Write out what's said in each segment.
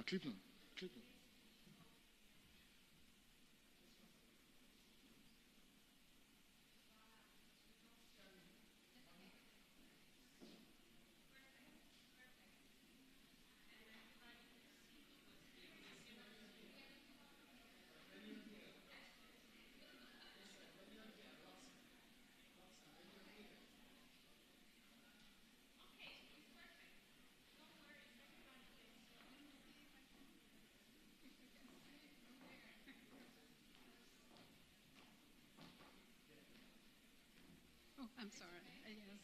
Cleveland. I'm sorry. Yes.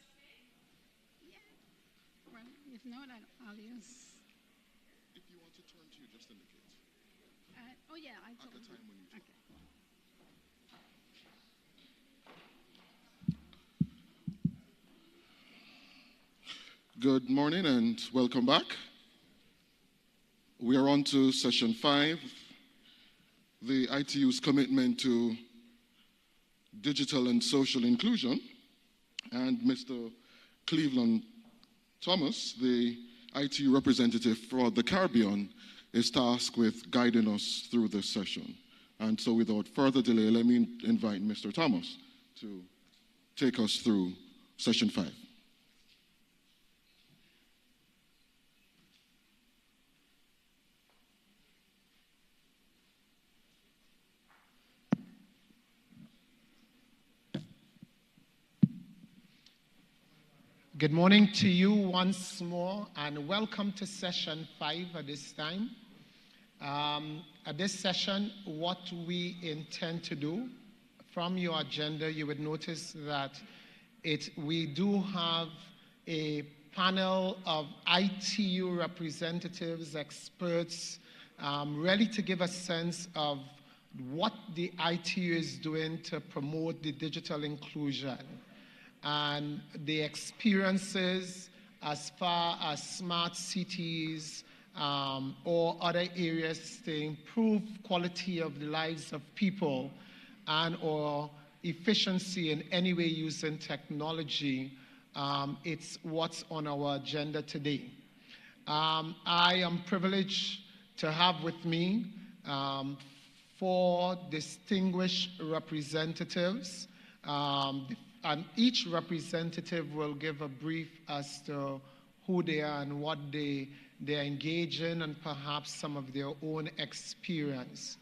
Yeah. Well, if not, I'll use. If you want to turn to you, just indicate. Oh, yeah. At the time when you talk. Okay. Good morning and welcome back. We are on to session 5, the ITU's commitment to digital and social inclusion. And Mr. Cleveland Thomas, the ITU representative for the Caribbean, is tasked with guiding us through this session. And so without further delay, let me invite Mr. Thomas to take us through session 5. Good morning to you once more, and welcome to session 5 at this time. At this session, what we intend to do, from your agenda, you would notice that we do have a panel of ITU representatives, experts, ready to give a sense of what the ITU is doing to promote the digital inclusion and the experiences as far as smart cities or other areas to improve quality of the lives of people and or efficiency in any way using technology. It's what's on our agenda today. I am privileged to have with me 4 distinguished representatives. And each representative will give a brief as to who they are and what they're engaged in and perhaps some of their own experience.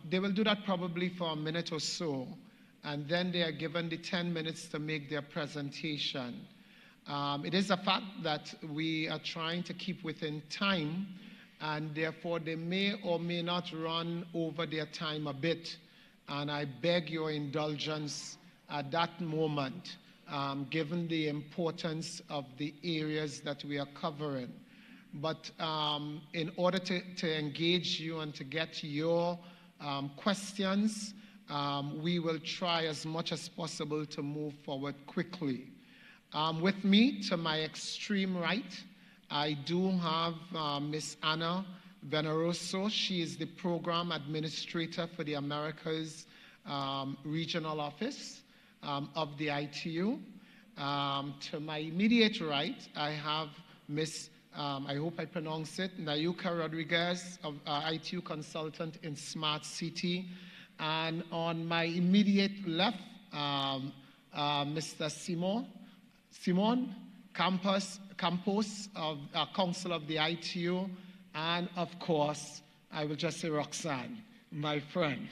They will do that probably for a minute or so, and then they are given the 10 minutes to make their presentation. It is a fact that we are trying to keep within time, and therefore they may or may not run over their time a bit, and I beg your indulgence at that moment, given the importance of the areas that we are covering. But in order to engage you and to get your questions, we will try as much as possible to move forward quickly. With me, to my extreme right, I do have Ms. Anna Veneroso. She is the Program Administrator for the Americas Regional Office of the ITU. To my immediate right, I have Ms. I hope I pronounce it, Nyurka Rodriguez, of ITU Consultant in Smart City. And on my immediate left, Mr. Simão Campos, of Counsellor of the ITU. And of course, I will just say Roxana, my friend.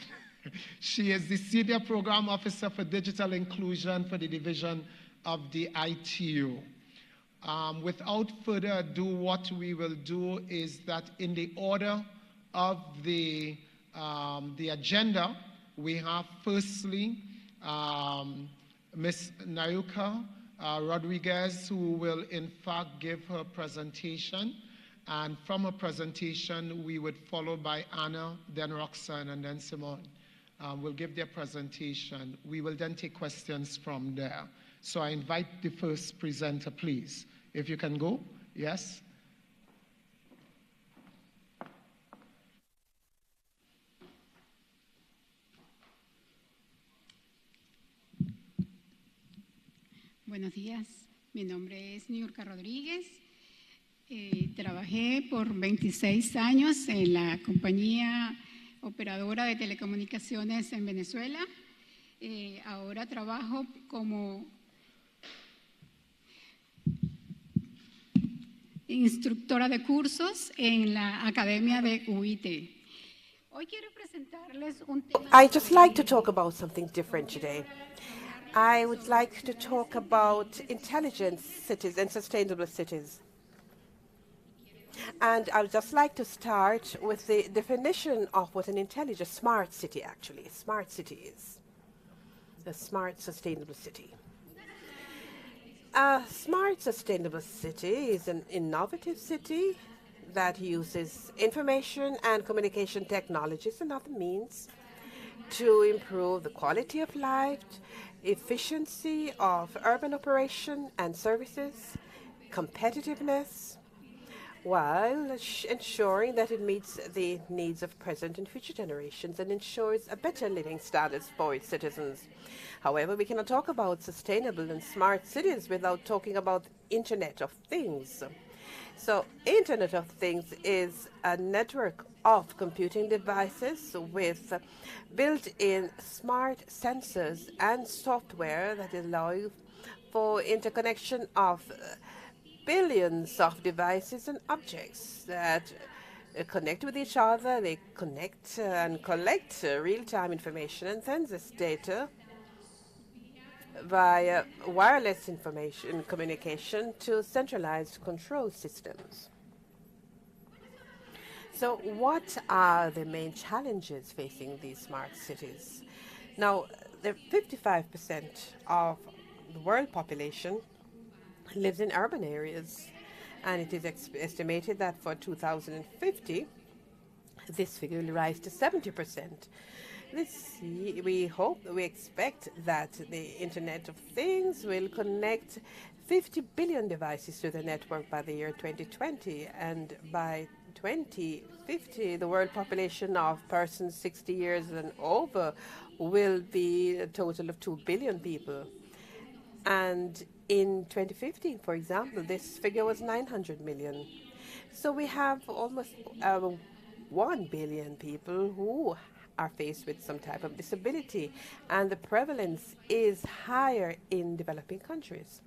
She is the Senior Program Officer for Digital Inclusion for the Division of the ITU. Without further ado, what we will do is that in the order of the agenda, we have firstly Ms. Nyurka Rodriguez, who will in fact give her presentation. And from her presentation, we would follow by Anna, then Roxana, and then Simão. Will give their presentation. We will then take questions from there. So I invite the first presenter, please. If you can go, yes? Buenos días. Mi nombre es Nyurka Rodríguez. Trabajé por 26 años en la compañía operadora de telecomunicaciones en Venezuela. Ahora trabajo como instructora de cursos en la Academia de UIT. Hoy quiero presentarles un tema. I'd just like to talk about something different today. I would like to talk about intelligent cities and sustainable cities. And I would just like to start with the definition of what an intelligent, smart city actually, smart city is. A smart, sustainable city. A smart, sustainable city is an innovative city that uses information and communication technologies and other means to improve the quality of life, efficiency of urban operation and services, competitiveness, while ensuring that it meets the needs of present and future generations and ensures a better living standards for its citizens. However, we cannot talk about sustainable and smart cities without talking about Internet of Things. So, Internet of Things is a network of computing devices with built-in smart sensors and software that allow for interconnection of billions of devices and objects that connect with each other. They connect and collect real-time information and send this data via wireless information communication to centralized control systems. So what are the main challenges facing these smart cities? Now, 55% of the world population lives in urban areas, and it is estimated that for 2050, this figure will rise to 70%. We expect that the Internet of Things will connect 50 billion devices to the network by the year 2020, and by 2050, the world population of persons 60 years and over will be a total of 2 billion people. And in 2015, for example, this figure was 900 million. So we have almost 1 billion people who are faced with some type of disability, and the prevalence is higher in developing countries.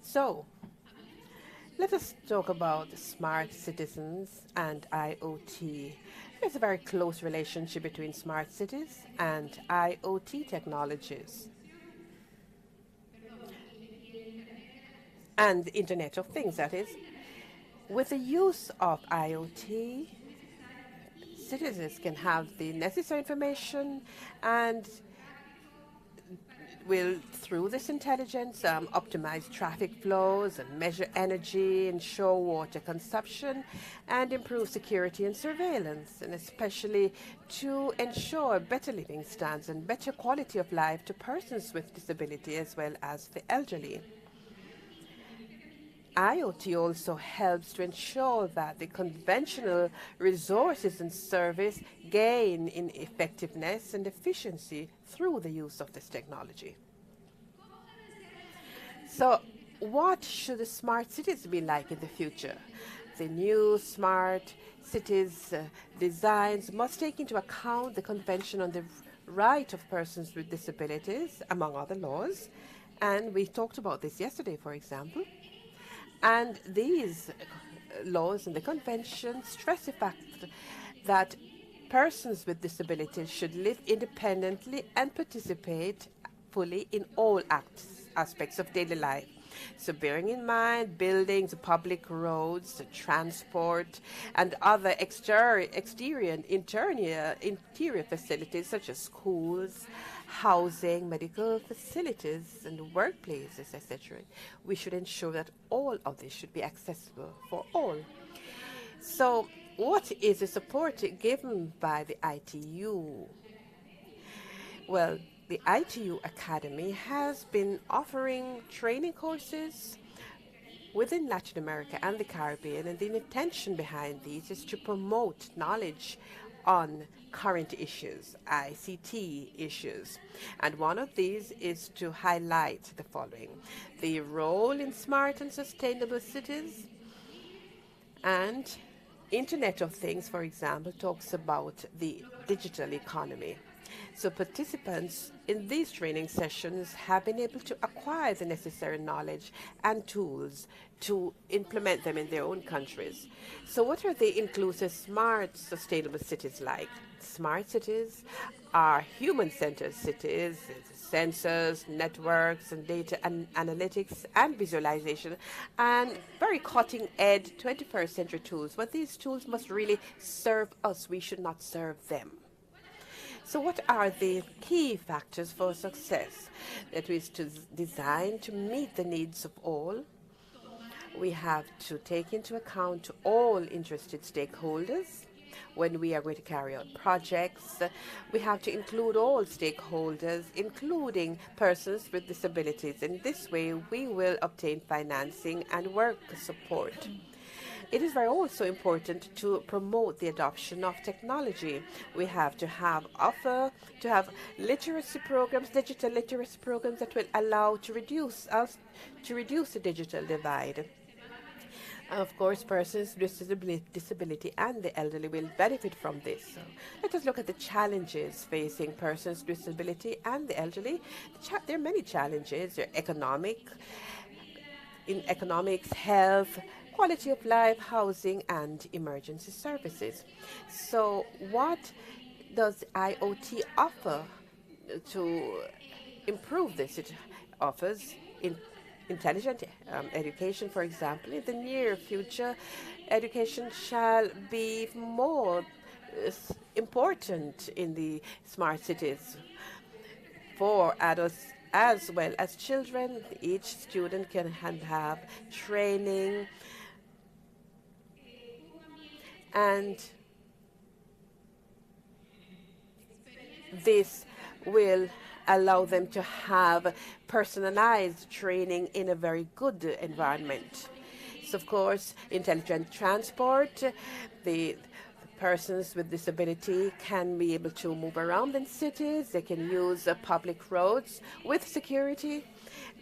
So let us talk about smart citizens and IoT. There's a very close relationship between smart cities and IoT technologies and the Internet of Things, that is. With the use of IoT, citizens can have the necessary information and will, through this intelligence, optimize traffic flows and measure energy, ensure water consumption, and improve security and surveillance, and especially to ensure better living standards and better quality of life to persons with disability as well as the elderly. IoT also helps to ensure that the conventional resources and service gain in effectiveness and efficiency through the use of this technology. So, what should the smart cities be like in the future? The new smart cities designs must take into account the Convention on the Right of Persons with Disabilities, among other laws. And we talked about this yesterday, for example. And these laws and the convention stress the fact that persons with disabilities should live independently and participate fully in all aspects of daily life. So bearing in mind buildings, public roads, transport, and other exterior and interior facilities such as schools, housing, medical facilities, and workplaces, etc. We should ensure that all of this should be accessible for all. So what is the support given by the ITU? Well, the ITU Academy has been offering training courses within Latin America and the Caribbean, and the intention behind these is to promote knowledge on current issues, ICT issues. And one of these is to highlight the following: the role in smart and sustainable cities, and Internet of Things, for example, talks about the digital economy. So participants in these training sessions have been able to acquire the necessary knowledge and tools to implement them in their own countries. So what are the inclusive, smart, sustainable cities like? Smart cities are human-centered cities, sensors, networks, and data and analytics and visualization, and very cutting-edge 21st century tools. But these tools must really serve us. We should not serve them. So what are the key factors for success? That is to design to meet the needs of all. We have to take into account all interested stakeholders. When we are going to carry out projects, we have to include all stakeholders, including persons with disabilities. In this way, we will obtain financing and work support. It is very also important to promote the adoption of technology. We have to have literacy programs, digital literacy programs that will allow to reduce the digital divide. Of course, persons with disability and the elderly will benefit from this. So let us look at the challenges facing persons with disability and the elderly. There are many challenges. There are in economics, health, quality of life, housing, and emergency services. So what does IoT offer to improve this? It offers intelligent education, for example. In the near future, education shall be more important in the smart cities for adults as well as children. Each student can have training, and this will allow them to have personalized training in a very good environment. So, of course, intelligent transport, the persons with disability can be able to move around in cities. They can use public roads with security.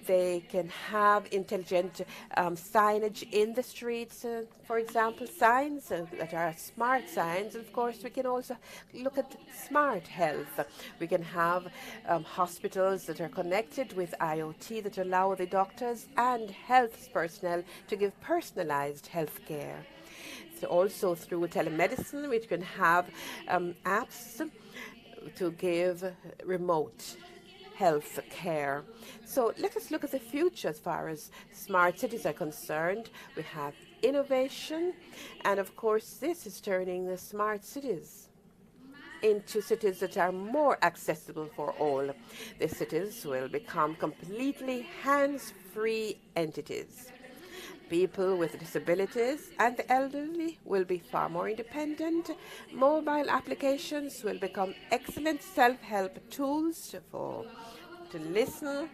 They can have intelligent signage in the streets, for example, signs that are smart signs. Of course, we can also look at smart health. We can have hospitals that are connected with IoT that allow the doctors and health personnel to give personalized health care. So also through telemedicine, we can have apps to give remote health care. So let us look at the future as far as smart cities are concerned. We have innovation, and of course this is turning the smart cities into cities that are more accessible for all. The cities will become completely hands-free entities. People with disabilities and the elderly will be far more independent. Mobile applications will become excellent self-help tools to listen,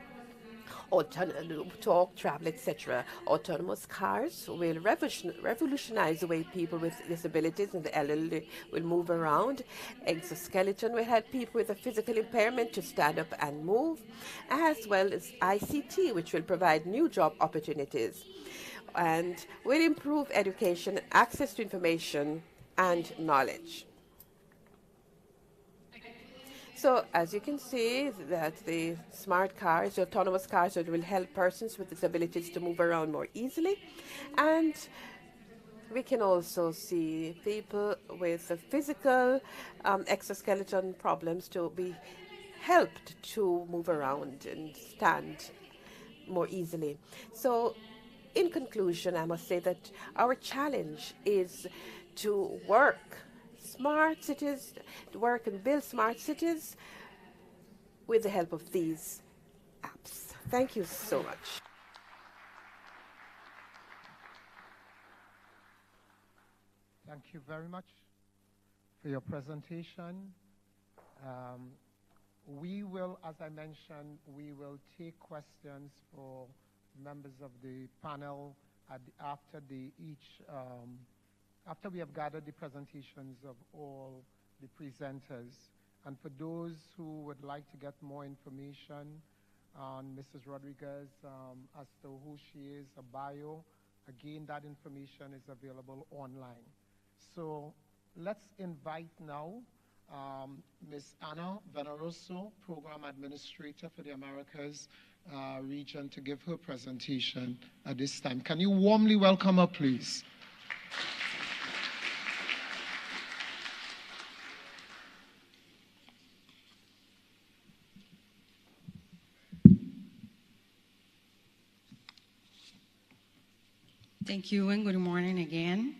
talk, travel, etc. Autonomous cars will revolutionize the way people with disabilities and the elderly will move around. Exoskeleton will help people with a physical impairment to stand up and move, as well as ICT, which will provide new job opportunities and will improve education, access to information, and knowledge. So, as you can see, that the smart cars, the autonomous cars, will help persons with disabilities to move around more easily. And we can also see people with physical exoskeleton problems to be helped to move around and stand more easily. So, in conclusion, I must say that our challenge is to work smart cities, to work and build smart cities with the help of these apps. Thank you so much. Thank you very much for your presentation. We will, as I mentioned, we will take questions for members of the panel after we have gathered the presentations of all the presenters. And for those who would like to get more information on Mrs. Rodriguez as to who she is, a bio, again, that information is available online. So let's invite now Ms. Anna Veneroso, Program Administrator for the Americas region, to give her presentation at this time. Can you warmly welcome her, please? Thank you and good morning again.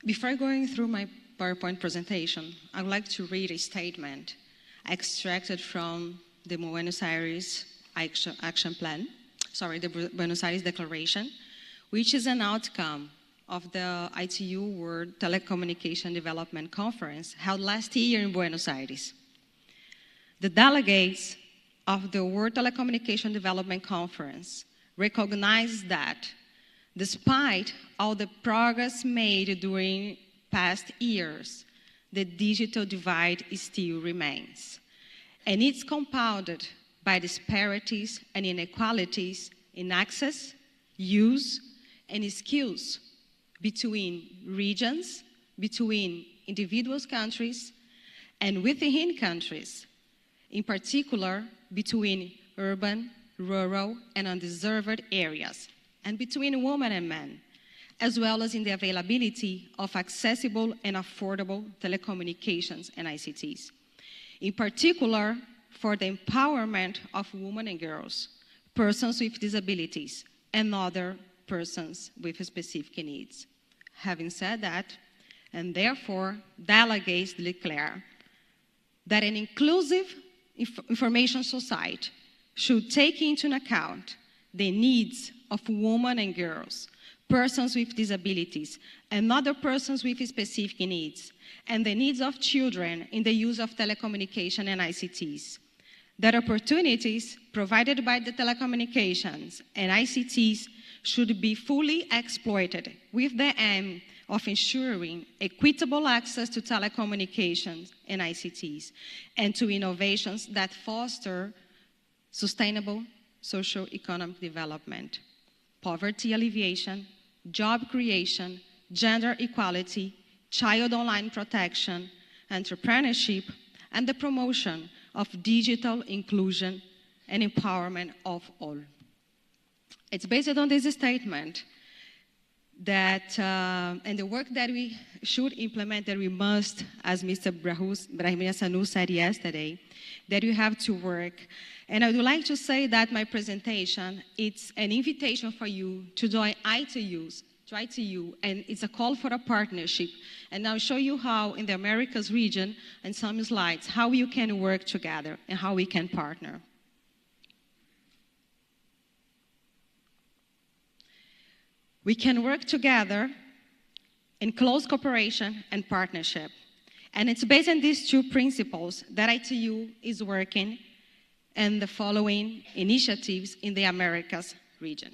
Before going through my PowerPoint presentation, I would like to read a statement extracted from the Buenos Aires Action Plan, the Buenos Aires Declaration, which is an outcome of the ITU World Telecommunication Development Conference held last year in Buenos Aires. The delegates of the World Telecommunication Development Conference recognize that despite all the progress made during past years, the digital divide still remains. And it's compounded by disparities and inequalities in access, use, and skills between regions, between individual countries, and within countries, in particular between urban, rural, and undeserved areas, and between women and men, as well as in the availability of accessible and affordable telecommunications and ICTs. In particular, for the empowerment of women and girls, persons with disabilities, and other persons with specific needs. Having said that, and therefore, delegates declare that an inclusive information society should take into account the needs of women and girls, persons with disabilities, and other persons with specific needs, and the needs of children in the use of telecommunication and ICTs. That opportunities provided by the telecommunications and ICTs should be fully exploited with the aim of ensuring equitable access to telecommunications and ICTs, and to innovations that foster sustainable socio-economic development, poverty alleviation, job creation, gender equality, child online protection, entrepreneurship, and the promotion of digital inclusion and empowerment of all. It's based on this statement that, and the work that we should implement, that we must, as Mr. Brahimia Sanu said yesterday, that you have to work. And I would like to say that my presentation, it's an invitation for you to join ITU, and it's a call for a partnership. And I'll show you how in the Americas region, and some slides, how you can work together and how we can partner. We can work together in close cooperation and partnership. And it's based on these two principles that ITU is working and the following initiatives in the Americas region.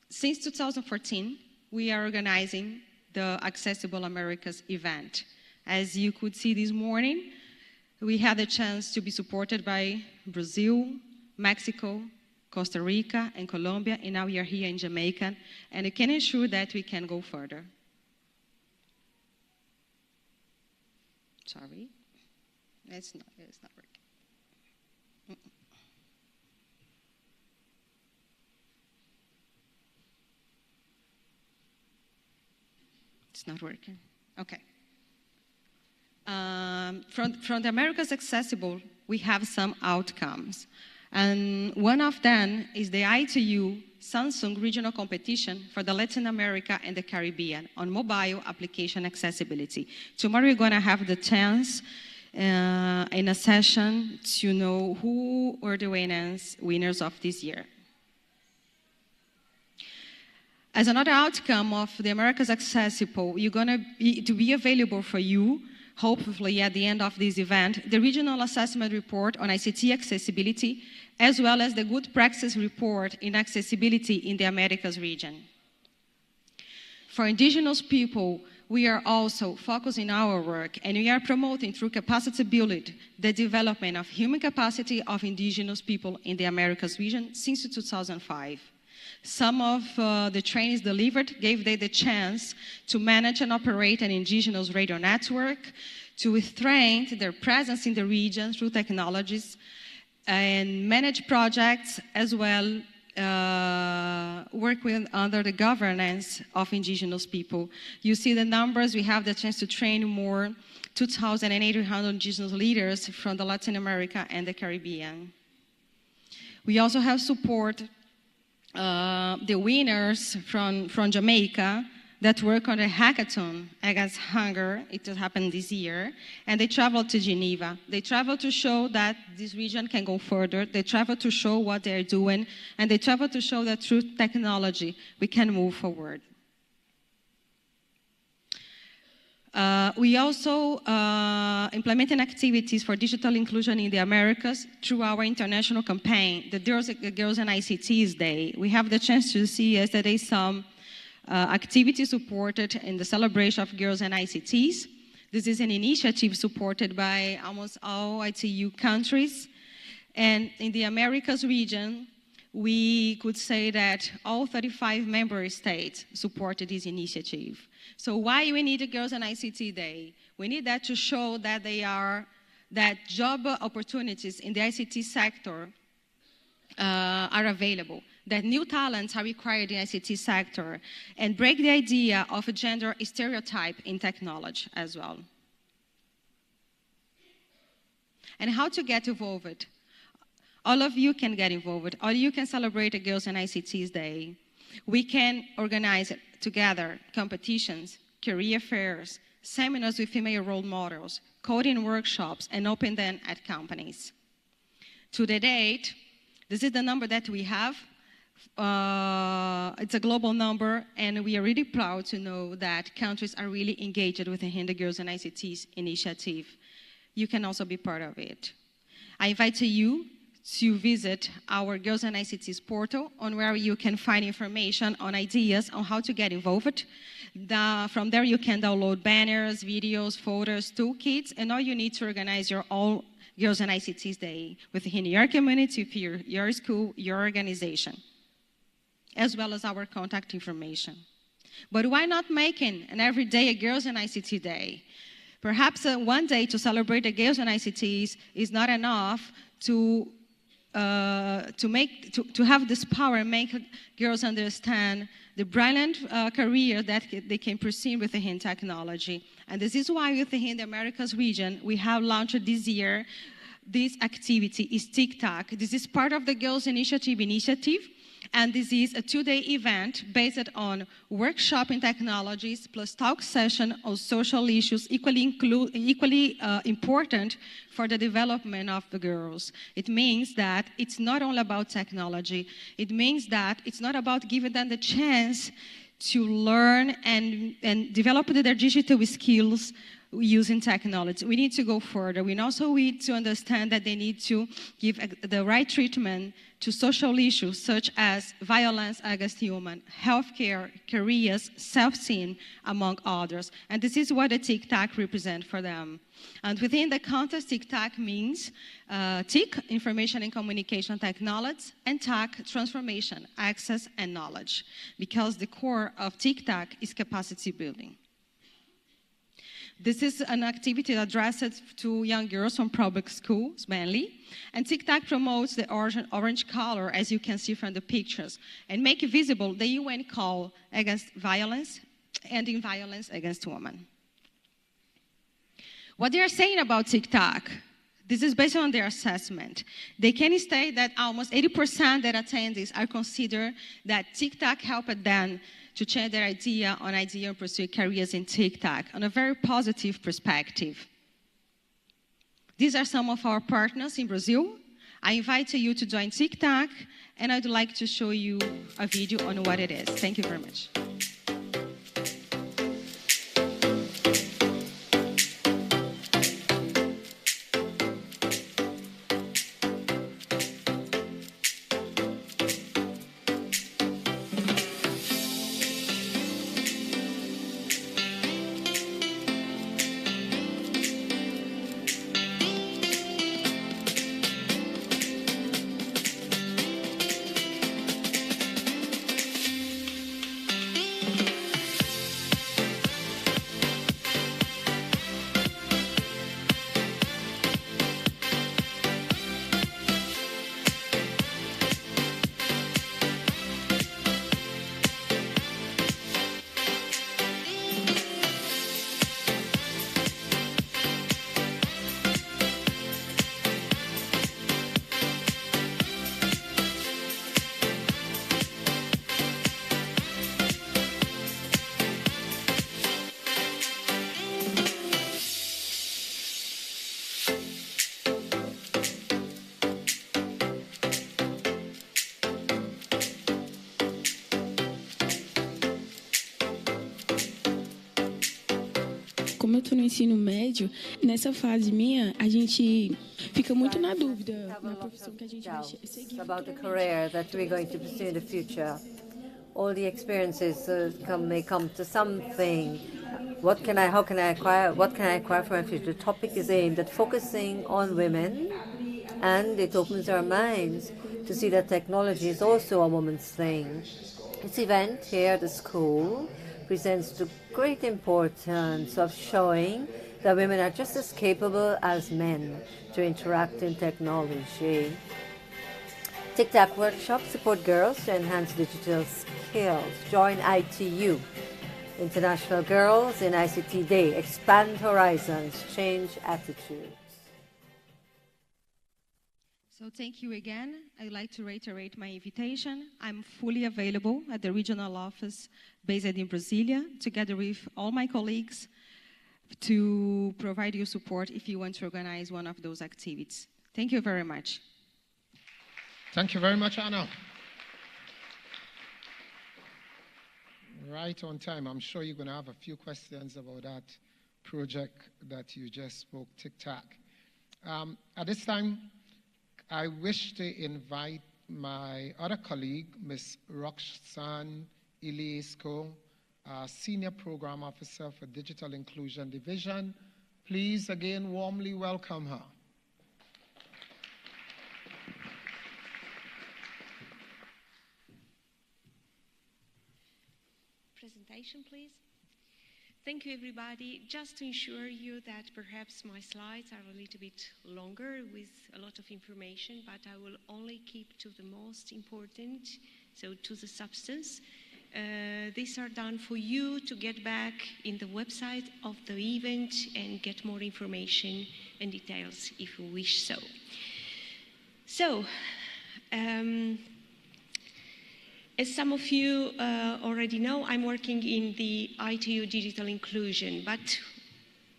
Since 2014, we are organizing the Accessible Americas event. As you could see this morning, we had a chance to be supported by Brazil, Mexico, Costa Rica, and Colombia, and now we are here in Jamaica, and I can ensure that we can go further. Sorry, it's not working. It's not working. Okay. From the Americas Accessible, we have some outcomes. And one of them is the ITU Samsung Regional Competition for the Latin America and the Caribbean on mobile application accessibility. Tomorrow we're going to have the chance in a session to know who were the winners of this year. As another outcome of the Americas Accessible, you're going to be available for you, hopefully at the end of this event, the Regional Assessment Report on ICT Accessibility, as well as the Good Practice Report in Accessibility in the Americas region. For indigenous people, we are also focusing our work, and we are promoting through capacity building the development of human capacity of indigenous people in the Americas region since 2005. Some of the trainings delivered gave them the chance to manage and operate an indigenous radio network, to strengthen their presence in the region through technologies, and manage projects as well, work under the governance of indigenous people. You see the numbers, we have the chance to train more 2,800 indigenous leaders from the Latin America and the Caribbean. We also have support the winners from Jamaica that work on a hackathon against hunger. It happened this year. And they traveled to Geneva. They traveled to show that this region can go further. They traveled to show what they're doing. And they traveled to show that through technology, we can move forward. We also implementing activities for digital inclusion in the Americas through our international campaign, the Girls and ICTs Day. We have the chance to see yesterday some activity supported in the celebration of Girls and ICTs. This is an initiative supported by almost all ITU countries. And in the Americas region, we could say that all 35 member states supported this initiative. So why we need a Girls and ICT Day? We need that to show that that job opportunities in the ICT sector are available, that new talents are required in the ICT sector, and break the idea of a gender stereotype in technology as well. And how to get involved? All of you can get involved. All you can celebrate a Girls and ICTs Day. We can organize together competitions, career fairs, seminars with female role models, coding workshops, and open them at companies. To the date, this is the number that we have. It's a global number, and we are really proud to know that countries are really engaged within the Girls and ICTs initiative. You can also be part of it. I invite you to visit our Girls and ICTs portal, on where you can find information on ideas on how to get involved. From there, you can download banners, videos, photos, toolkits, and all you need to organize your own Girls and ICTs Day within your community, your school, your organization, as well as our contact information. But why not making an everyday a Girls and ICT Day? Perhaps one day to celebrate the Girls and ICTs is not enough to have this power and make girls understand the brilliant career that they can pursue within technology. And this is why within the Americas region, we have launched this year, this activity is TICTAC. This is part of the Girls Initiative, and this is a 2-day event based on workshop in technologies plus talk session on social issues equally important for the development of the girls. It means that it's not only about technology. It means that it's not about giving them the chance to learn and develop their digital skills using technology. We need to go further. We also need to understand that they need to give the right treatment to social issues such as violence against women, healthcare, careers, self-esteem, among others. And this is what the TICTAC represents for them. And within the context, TICTAC means TIC, Information and Communication Technology, and TAC, Transformation, Access, and Knowledge, because the core of TICTAC is capacity building. This is an activity addressed to young girls from public schools, mainly. And TICTAC promotes the orange color, as you can see from the pictures, and make visible the UN call against violence and in violence against women. What they are saying about TICTAC, this is based on their assessment. They can state that almost 80% that attendees are considered that TICTAC helped them to change their idea and pursue careers in TICTAC on a very positive perspective. These are some of our partners in Brazil. I invite you to join TICTAC, and I'd like to show you a video on what it is. Thank you very much. como eu estou no ensino médio, nessa fase minha, a gente fica muito na dúvida na profissão que a gente vai seguir about the career that we're going to pursue in the future. All the experiences may come to something. How can I acquire? What can I acquire for my future? The topic is aimed at focusing on women, and it opens our minds to see that technology is also a woman's thing. This event here at the school presents the great importance of showing that women are just as capable as men to interact in technology. TICTAC workshops support girls to enhance digital skills. Join ITU, International Girls in ICT Day. Expand horizons, change attitudes. So thank you again. I'd like to reiterate my invitation. I'm fully available at the regional office based in Brasilia, together with all my colleagues, to provide you support if you want to organize one of those activities. Thank you very much. Thank you very much, Anna. Right on time. I'm sure you're going to have a few questions about that project that you just spoke, TICTAC. At this time, I wish to invite my other colleague, Ms. Roxana Iliesco, Senior Program Officer for Digital Inclusion Division. Please again warmly welcome her. Presentation, please. Thank you, everybody. Just to ensure you that perhaps my slides are a little bit longer with a lot of information, but I will only keep to the most important, so to the substance. These are done for you to get back in the website of the event and get more information and details if you wish so. So, as some of you already know, I'm working in the ITU Digital Inclusion, but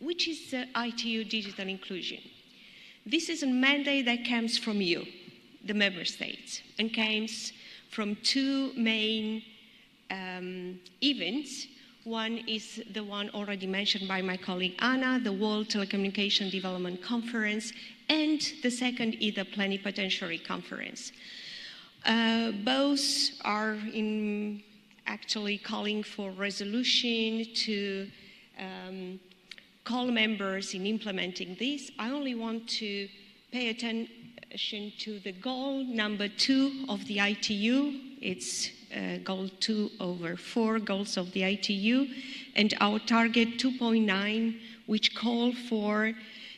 which is the ITU Digital Inclusion? This is a mandate that comes from you, the member states, and comes from two main events. One is the one already mentioned by my colleague Anna, the World Telecommunication Development Conference, and the second is the Plenipotentiary Conference. Both are actually calling for resolution to call members in implementing this. I only want to pay attention to the goal number 2 of the ITU. It's goal 2/4 goals of the ITU, and our target 2.9, which call for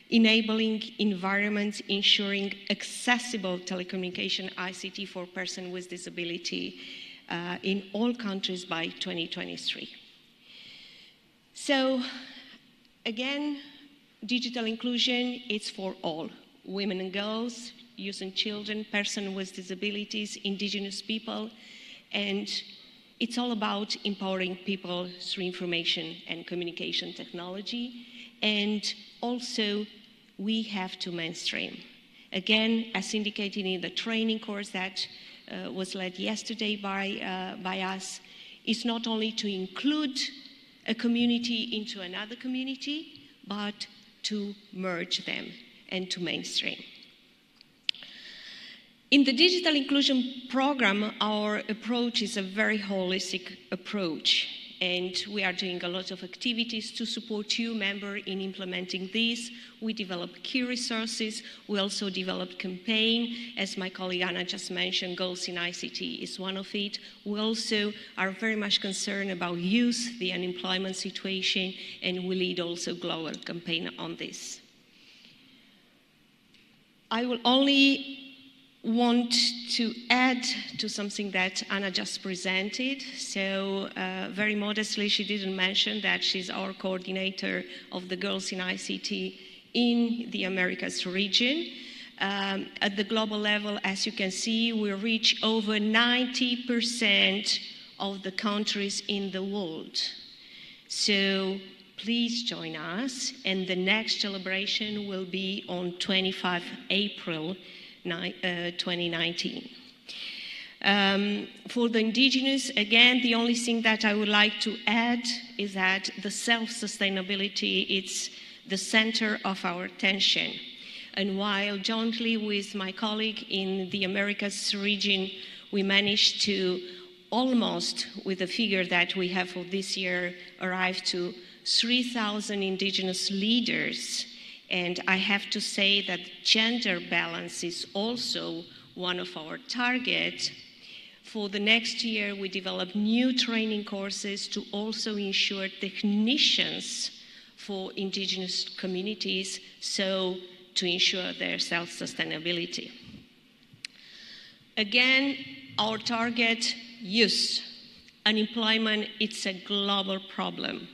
enabling environments ensuring accessible telecommunication ICT for persons with disability in all countries by 2023. So again, digital inclusion is for all, women and girls, youth and children, persons with disabilities, indigenous people, and it's all about empowering people through information and communication technology. And also, we have to mainstream. Again, as indicated in the training course that was led yesterday by us, is not only to include a community into another community, but to merge them and to mainstream. In the digital inclusion program, our approach is a very holistic approach, and we are doing a lot of activities to support you, member, in implementing this. We develop key resources. We also develop campaign. As my colleague Anna just mentioned, Goals in ICT is one of it. We also are very much concerned about youth, the unemployment situation, and we lead also global campaign on this. I will only want to add to something that Anna just presented. So very modestly, she didn't mention that she's our coordinator of the Girls in ICT in the Americas region. At the global level, as you can see, we reach over 90% of the countries in the world. So please join us, and the next celebration will be on 25 April 2019. For the indigenous, again, the only thing that I would like to add is that the self-sustainability, it's the center of our attention. And while jointly with my colleague in the Americas region, we managed to almost, with the figure that we have for this year, arrive to 3,000 indigenous leaders. And I have to say that gender balance is also one of our targets. For the next year, we develop new training courses to also ensure technicians for indigenous communities, so to ensure their self-sustainability. Again, our target, youth. Unemployment, it's a global problem.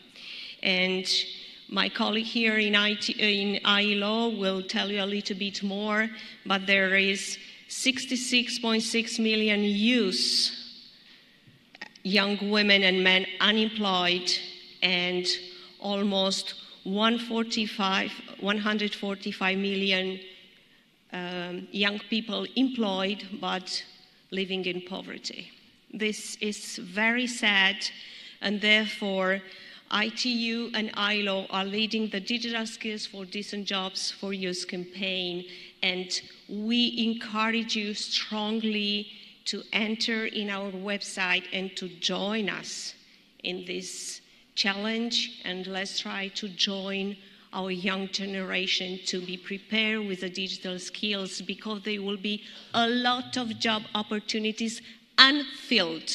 And my colleague here in ILO will tell you a little bit more, but there is 66.6 million youth, young women and men unemployed, and almost 145 million young people employed but living in poverty. This is very sad, and therefore ITU and ILO are leading the Digital Skills for Decent Jobs for Youth campaign, and we encourage you strongly to enter in our website and to join us in this challenge, and let's try to join our young generation to be prepared with the digital skills, because there will be a lot of job opportunities unfilled.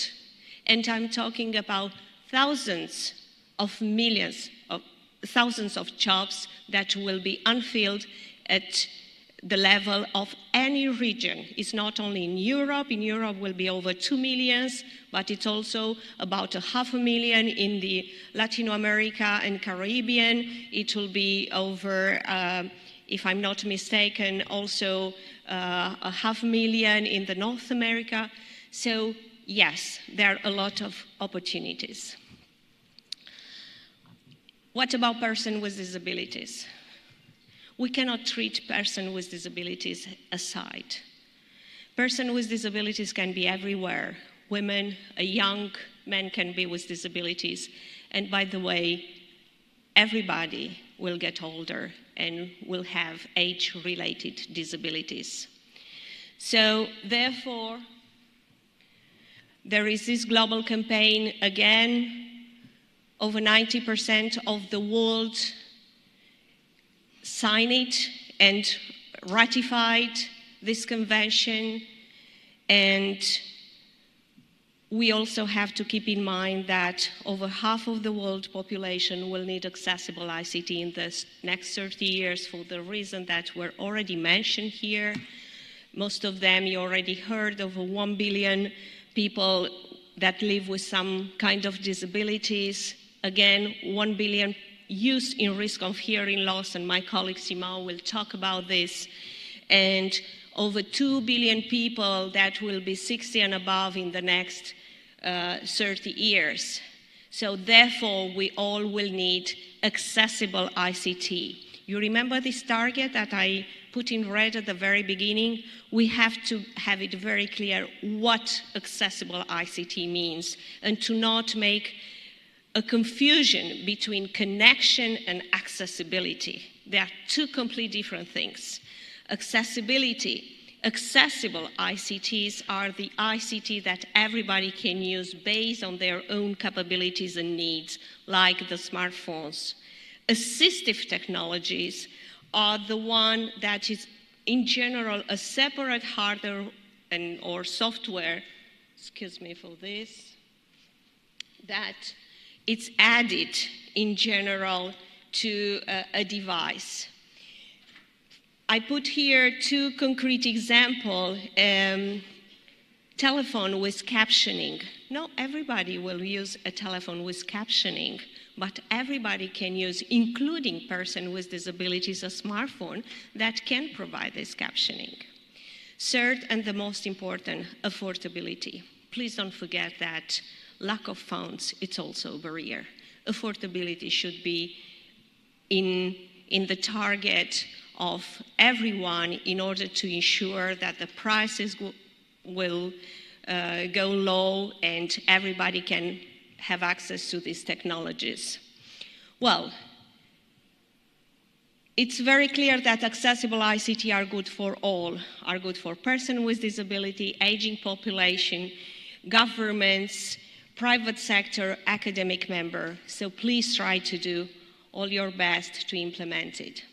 And I'm talking about thousands of jobs that will be unfilled at the level of any region. It's not only in Europe. In Europe will be over 2 million, but it's also about 500,000 in the Latin America and Caribbean. It will be over, if I'm not mistaken, also 500,000 in the North America. So yes, there are a lot of opportunities. What about persons with disabilities? We cannot treat persons with disabilities aside. Persons with disabilities can be everywhere. Women, a young man can be with disabilities. And by the way, everybody will get older and will have age-related disabilities. So therefore, there is this global campaign again. Over 90% of the world signed it and ratified this convention, and we also have to keep in mind that over half of the world population will need accessible ICT in the next 30 years for the reason that were already mentioned here. Most of them you already heard, over 1 billion people that live with some kind of disabilities. Again, 1 billion youth in risk of hearing loss, and my colleague Simão will talk about this, and over 2 billion people that will be 60 and above in the next 30 years. So therefore, we all will need accessible ICT. You remember this target that I put in red at the very beginning? We have to have it very clear what accessible ICT means, and to not make a confusion between connection and accessibility. They are two completely different things. Accessibility, accessible ICTs are the ICT that everybody can use based on their own capabilities and needs, like the smartphones. Assistive technologies are the one that is, in general, a separate hardware or software, excuse me for this, that it's added in general to a device. I put here two concrete examples. Telephone with captioning. Not everybody will use a telephone with captioning, but everybody can use, including persons with disabilities, a smartphone that can provide this captioning. Third, and the most important, affordability. Please don't forget that lack of funds, it's also a barrier. Affordability should be in the target of everyone in order to ensure that the prices will go low and everybody can have access to these technologies. Well, it's very clear that accessible ICT are good for all, are good for persons with disability, aging population, governments, private sector, academic member. So please try to do all your best to implement it.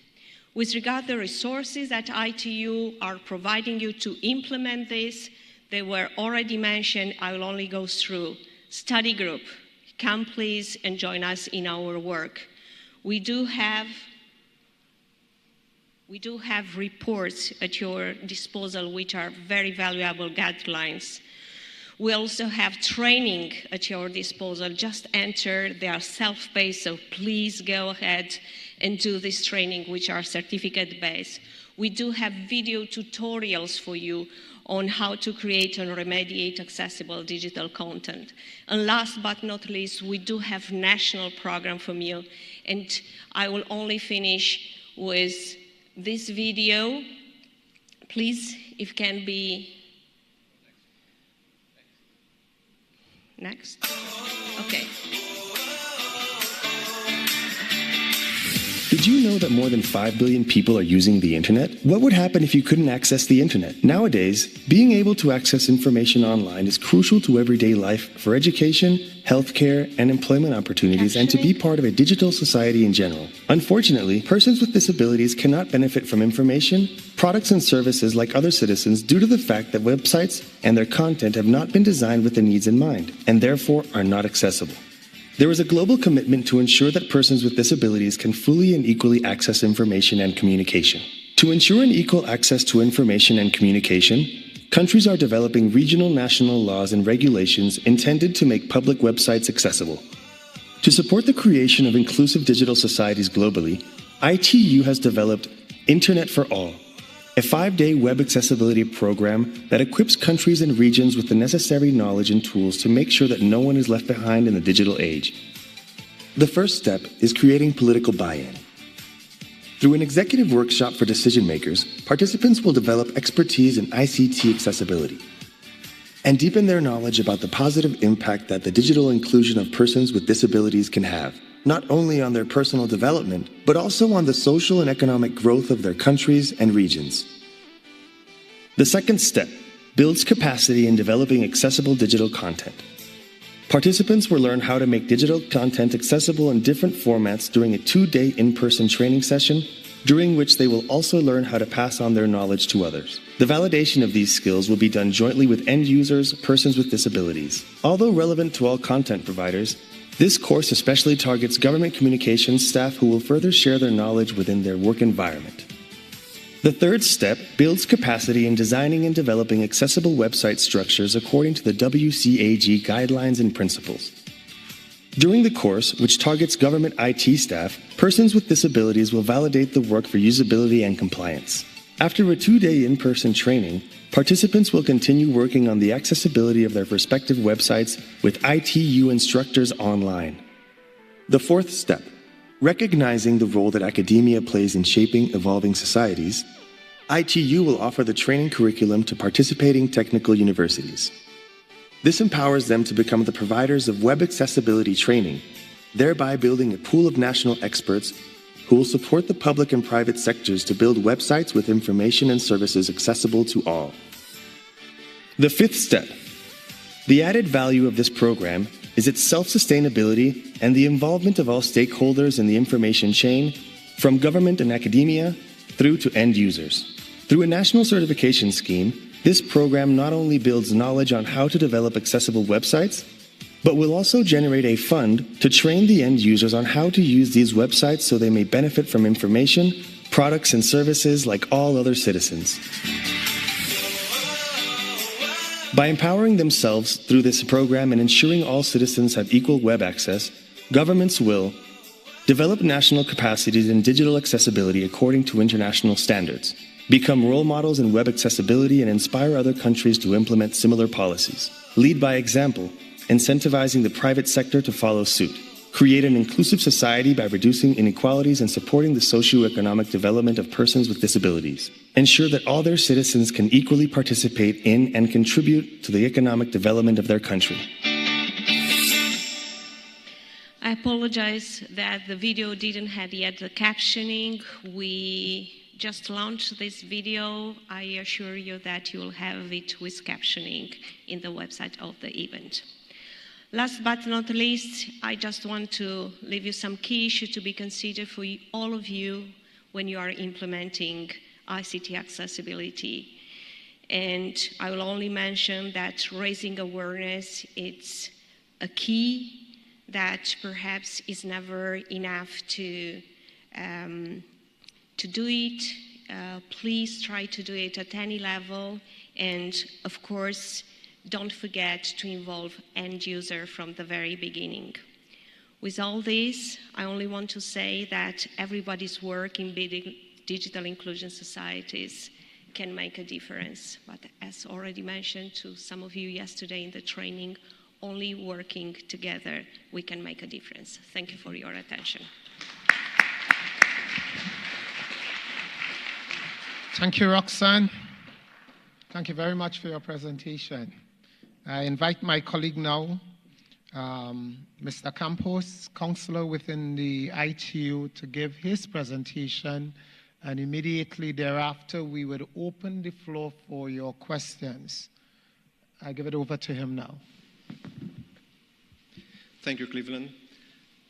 With regard to the resources that ITU are providing you to implement this, they were already mentioned. I will only go through. Study group, come please and join us in our work. We do have reports at your disposal which are very valuable guidelines. We also have training at your disposal. Just enter, they are self-paced, so please go ahead and do this training, which are certificate-based. We do have video tutorials for you on how to create and remediate accessible digital content. And last but not least, we do have national program from you. And I will only finish with this video. Please, if can be next. Okay. Did you know that more than 5 billion people are using the internet? What would happen if you couldn't access the internet? Nowadays, being able to access information online is crucial to everyday life for education, healthcare, and employment opportunities, and to be part of a digital society in general. Unfortunately, persons with disabilities cannot benefit from information, products, and services like other citizens due to the fact that websites and their content have not been designed with their needs in mind, and therefore are not accessible. There is a global commitment to ensure that persons with disabilities can fully and equally access information and communication. To ensure an equal access to information and communication, countries are developing regional national laws and regulations intended to make public websites accessible. To support the creation of inclusive digital societies globally, ITU has developed Internet for All, a 5-day web accessibility program that equips countries and regions with the necessary knowledge and tools to make sure that no one is left behind in the digital age. The first step is creating political buy-in. Through an executive workshop for decision makers, participants will develop expertise in ICT accessibility and deepen their knowledge about the positive impact that the digital inclusion of persons with disabilities can have, not only on their personal development, but also on the social and economic growth of their countries and regions. The second step builds capacity in developing accessible digital content. Participants will learn how to make digital content accessible in different formats during a 2-day in-person training session, during which they will also learn how to pass on their knowledge to others. The validation of these skills will be done jointly with end users, persons with disabilities. Although relevant to all content providers, this course especially targets government communications staff who will further share their knowledge within their work environment. The third step builds capacity in designing and developing accessible website structures according to the WCAG guidelines and principles. During the course, which targets government IT staff, persons with disabilities will validate the work for usability and compliance. After a 2-day in-person training, participants will continue working on the accessibility of their respective websites with ITU instructors online. The fourth step, recognizing the role that academia plays in shaping evolving societies, ITU will offer the training curriculum to participating technical universities. This empowers them to become the providers of web accessibility training, thereby building a pool of national experts who will support the public and private sectors to build websites with information and services accessible to all. The fifth step, the added value of this program is its self-sustainability and the involvement of all stakeholders in the information chain, from government and academia through to end users. Through a national certification scheme, this program not only builds knowledge on how to develop accessible websites, but will also generate a fund to train the end users on how to use these websites so they may benefit from information, products, and services like all other citizens. By empowering themselves through this program and ensuring all citizens have equal web access, governments will develop national capacities in digital accessibility according to international standards, become role models in web accessibility and inspire other countries to implement similar policies, lead by example, incentivizing the private sector to follow suit, create an inclusive society by reducing inequalities and supporting the socioeconomic development of persons with disabilities, ensure that all their citizens can equally participate in and contribute to the economic development of their country. I apologize that the video didn't have yet the captioning. We just launched this video. I assure you that you will have it with captioning in the website of the event. Last but not least, I just want to leave you some key issues to be considered for all of you when you are implementing ICT accessibility. And I will only mention that raising awareness, it's a key that perhaps is never enough to do it. Please try to do it at any level, and of course, don't forget to involve end user from the very beginning. With all this, I only want to say that everybody's work in building digital inclusion societies can make a difference. But as already mentioned to some of you yesterday in the training, only working together we can make a difference. Thank you for your attention. Thank you, Roxanne. Thank you very much for your presentation. I invite my colleague now, Mr. Campos, Counsellor within the ITU, to give his presentation, and immediately thereafter we would open the floor for your questions. I give it over to him now. Thank you, Cleveland.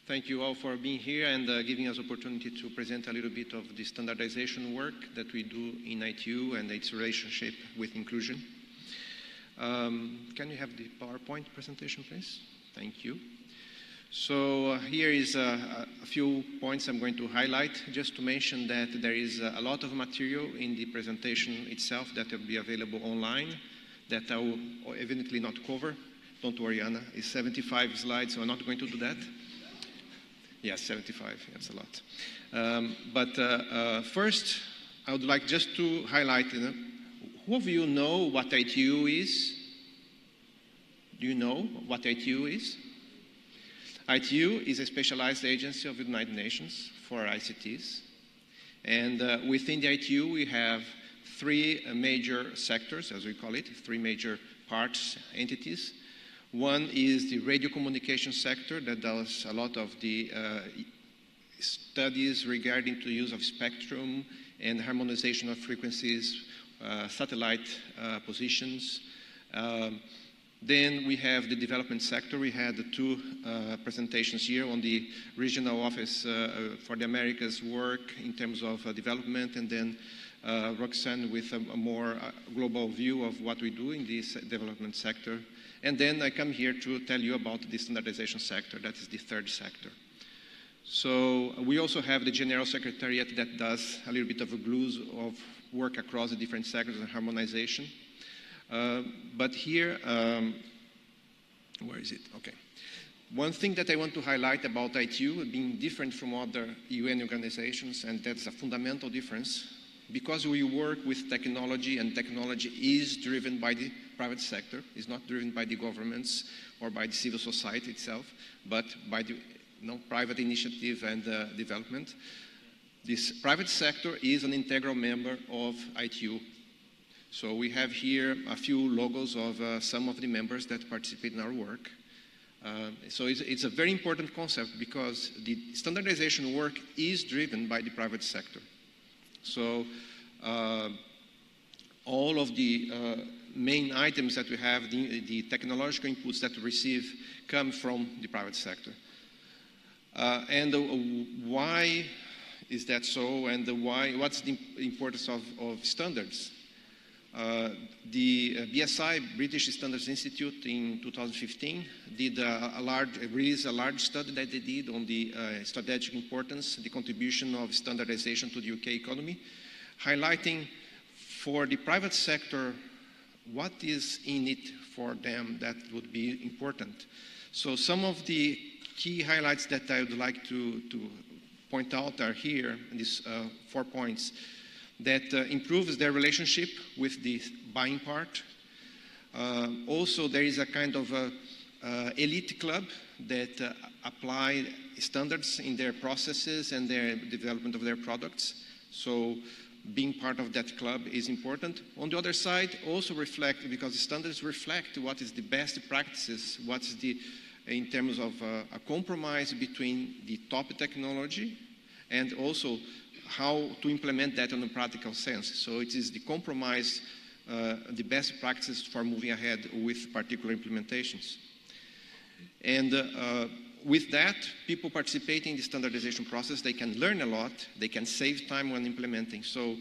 Thank you all for being here and giving us opportunity to present a little bit of the standardization work that we do in ITU and its relationship with inclusion. Can you have the PowerPoint presentation, please? Thank you. So here is a few points I'm going to highlight, just to mention that there is a lot of material in the presentation itself that will be available online that I will evidently not cover. Don't worry, Anna, it's 75 slides, so I'm not going to do that. Yes, 75, that's a lot. But first, I would like just to highlight, who of you know what ITU is? Do you know what ITU is? ITU is a specialized agency of the United Nations for ICTs. And within the ITU, we have three major sectors, as we call it, three major parts, entities. One is the radio communication sector that does a lot of the studies regarding the use of spectrum and harmonization of frequencies, satellite positions. Then we have the development sector. We had the two presentations here on the regional office for the Americas work in terms of development, and then Roxana with a more global view of what we do in this development sector. And then I come here to tell you about the standardization sector. That is the third sector. So we also have the General Secretariat that does a little bit of a glue of work across the different sectors and harmonization. But here, where is it? Okay. One thing that I want to highlight about ITU being different from other UN organizations, and that's a fundamental difference, because we work with technology, and technology is driven by the private sector, is not driven by the governments or by the civil society itself, but by the private initiative and development. This private sector is an integral member of ITU. So we have here a few logos of some of the members that participate in our work. So it's a very important concept because the standardization work is driven by the private sector. So all of the main items that we have, the technological inputs that we receive come from the private sector. And why is that so, and what's the importance of standards? The BSI, British Standards Institute, in 2015 did released a large study that they did on the strategic importance, the contribution of standardization to the UK economy, highlighting for the private sector what is in it for them that would be important. So some of the key highlights that I would like to point out are here in these 4 points. That improves their relationship with the buying part. Also, there is a kind of elite club that apply standards in their processes and their development of their products. So being part of that club is important. On the other side, also reflect, because the standards reflect what is the best practices, what's the, in terms of a compromise between the top technology and also how to implement that in a practical sense. So it is the compromise, the best practices for moving ahead with particular implementations. And with that, people participating in the standardization process, they can learn a lot, they can save time when implementing, so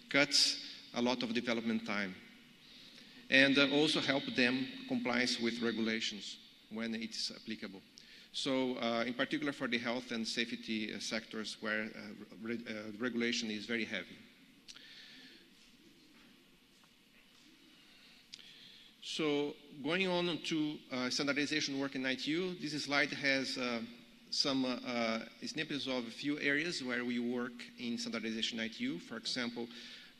cuts a lot of development time. And also help them comply with regulations when it's applicable. So in particular for the health and safety sectors where regulation is very heavy. So going on to standardization work in ITU, this slide has some snippets of a few areas where we work in standardization ITU. For example,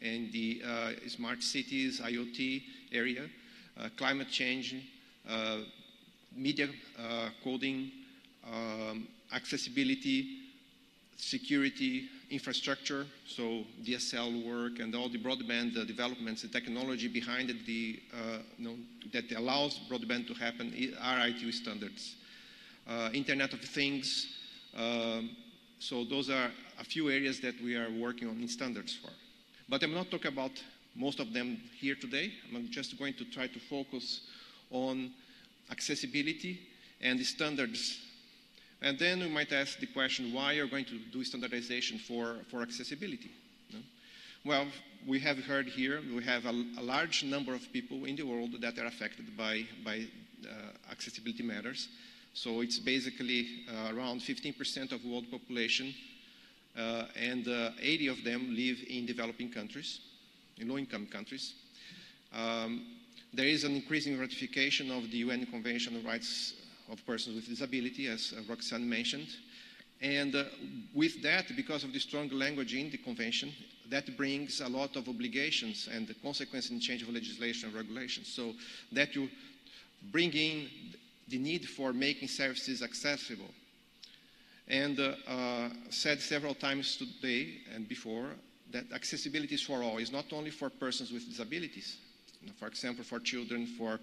in the smart cities, IoT area, climate change, media coding, accessibility, security, infrastructure, so DSL work and all the broadband developments, the technology behind it, that allows broadband to happen are ITU standards. Internet of Things, so those are a few areas that we are working on in standards for. But I'm not talking about most of them here today. I'm just going to try to focus on accessibility and the standards. And then we might ask the question, why are you going to do standardization for accessibility? No? Well, we have heard here, we have a large number of people in the world that are affected by accessibility matters. So it's basically around 15% of world population, and 80 of them live in developing countries, in low-income countries. There is an increasing ratification of the UN Convention on Rights of Persons with Disability, as Roxana mentioned. And with that, because of the strong language in the convention, that brings a lot of obligations and the consequence in change of legislation and regulations. So that you bring in the need for making services accessible. And said several times today and before that accessibility is for all. It's not only for persons with disabilities. For example, for children, for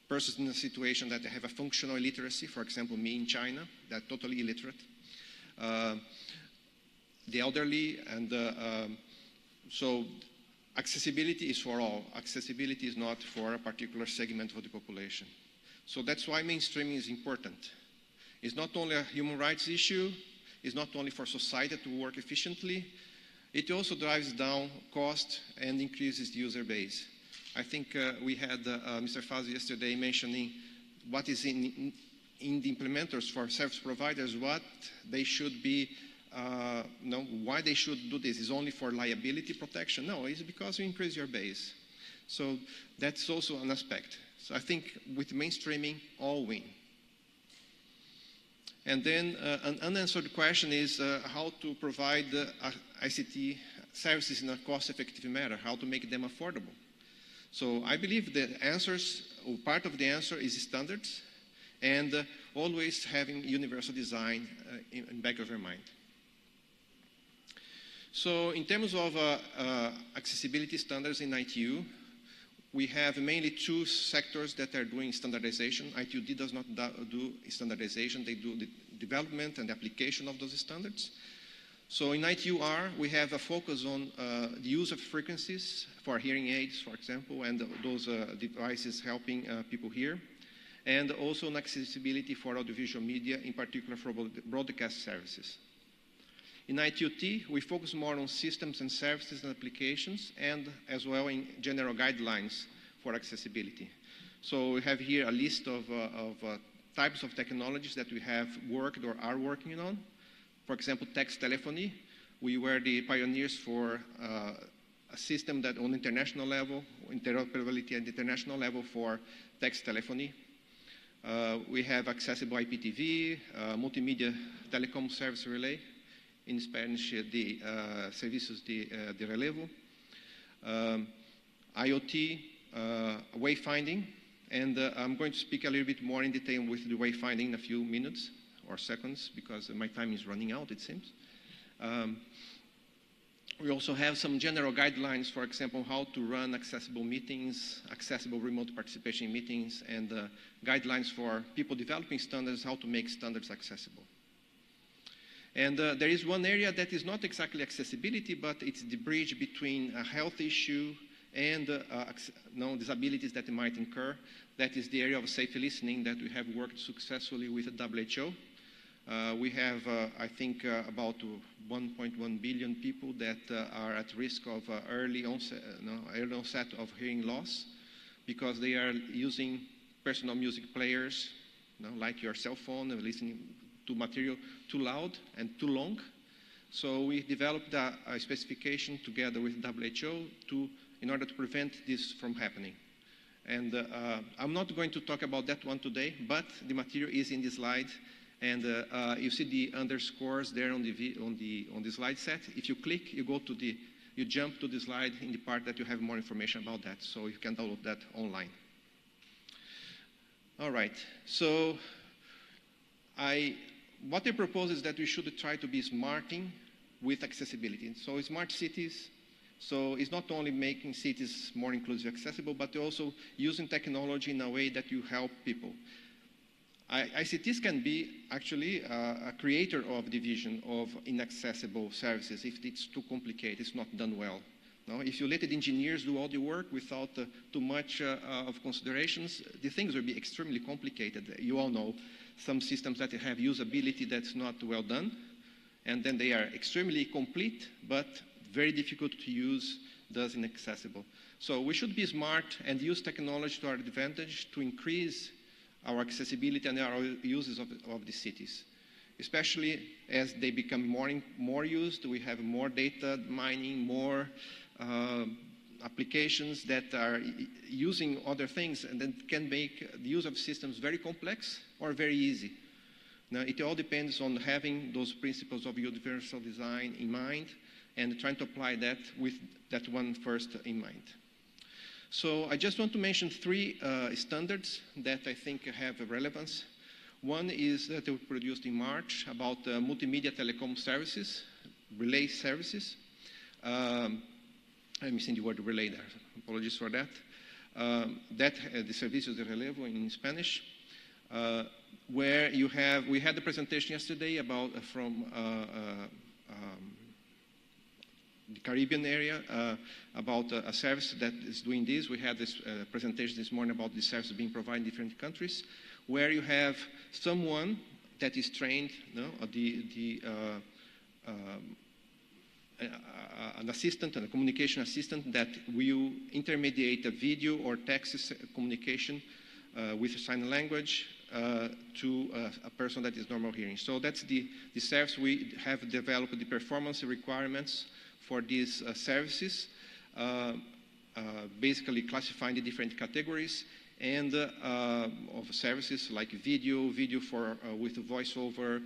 persons in a situation that they have a functional illiteracy, for example, me in China, that are totally illiterate. The elderly, and so accessibility is for all. Accessibility is not for a particular segment of the population. So that's why mainstreaming is important. It's not only a human rights issue, it's not only for society to work efficiently, it also drives down cost and increases the user base. I think we had Mr. Fazio yesterday mentioning what is in the implementers for service providers, what they should be, why they should do this. Is only for liability protection? No, it's because you increase your base. So that's also an aspect. So I think with mainstreaming, all win. And then an unanswered question is how to provide ICT services in a cost-effective manner, how to make them affordable. So I believe the answers, or part of the answer is standards and always having universal design in back of your mind. So in terms of accessibility standards in ITU, we have mainly two sectors that are doing standardization. ITUD does not do standardization, they do the development and application of those standards. So in ITUR, we have a focus on the use of frequencies for hearing aids, for example, and those devices helping people hear, and also on accessibility for audiovisual media, in particular for broadcast services. In ITUT, we focus more on systems and services and applications, and as well in general guidelines for accessibility. So we have here a list of types of technologies that we have worked or are working on. For example, text telephony. We were the pioneers for a system that on international level, interoperability at international level for text telephony. We have accessible IPTV, multimedia telecom service relay, in Spanish, the servicios de relevo, IoT, wayfinding, And I'm going to speak a little bit more in detail with the wayfinding in a few minutes or seconds, because my time is running out, it seems. We also have some general guidelines, for example, how to run accessible meetings, accessible remote participation meetings, and guidelines for people developing standards, how to make standards accessible. And there is one area that is not exactly accessibility, but it's the bridge between a health issue and disabilities that might incur. That is the area of safe listening that we have worked successfully with the WHO. We have, I think, about 1.1 billion people that are at risk of early onset of hearing loss because they are using personal music players, like your cell phone, and listening to material too loud and too long. So we developed a specification together with WHO in order to prevent this from happening. And I'm not going to talk about that one today, but the material is in the slide. And you see the underscores there on the slide set. If you click, you jump to the slide in the part that you have more information about that. So you can download that online. All right. So what I propose is that we should try to be smarting with accessibility. So smart cities. So it's not only making cities more inclusive, accessible, but also using technology in a way that you help people. ICTs can be actually a creator of division of inaccessible services if it's too complicated, it's not done well. No? If you let the engineers do all the work without too much of considerations, the things will be extremely complicated. You all know some systems that have usability that's not well done, and then they are extremely complete, but very difficult to use, thus inaccessible. So we should be smart and use technology to our advantage to increase our accessibility and our uses of the cities. Especially as they become more used, we have more data mining, more applications that are using other things, and that can make the use of systems very complex or very easy. Now, it all depends on having those principles of universal design in mind and trying to apply that with that one first in mind. So I just want to mention three standards that I think have a relevance. One is that we produced in March about multimedia telecom services, relay services. I'm missing the word relay there, apologies for that. The servicios de relevo in Spanish, where we had the presentation yesterday about from the Caribbean area about a service that is doing this. We had this presentation this morning about the service being provided in different countries, where you have someone that is trained, an assistant and a communication assistant that will intermediate a video or text communication with sign language to a person that is normal hearing. So that's the service. We have developed the performance requirements for these services, basically classifying the different categories and of services like video for with voiceover,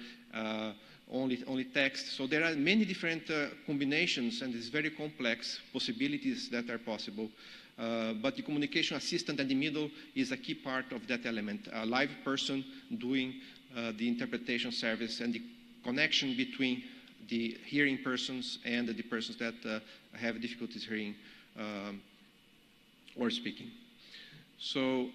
only text. So there are many different combinations, and it's very complex possibilities that are possible. But the communication assistant in the middle is a key part of that element, a live person doing the interpretation service and the connection between the hearing persons and the persons that have difficulties hearing or speaking. So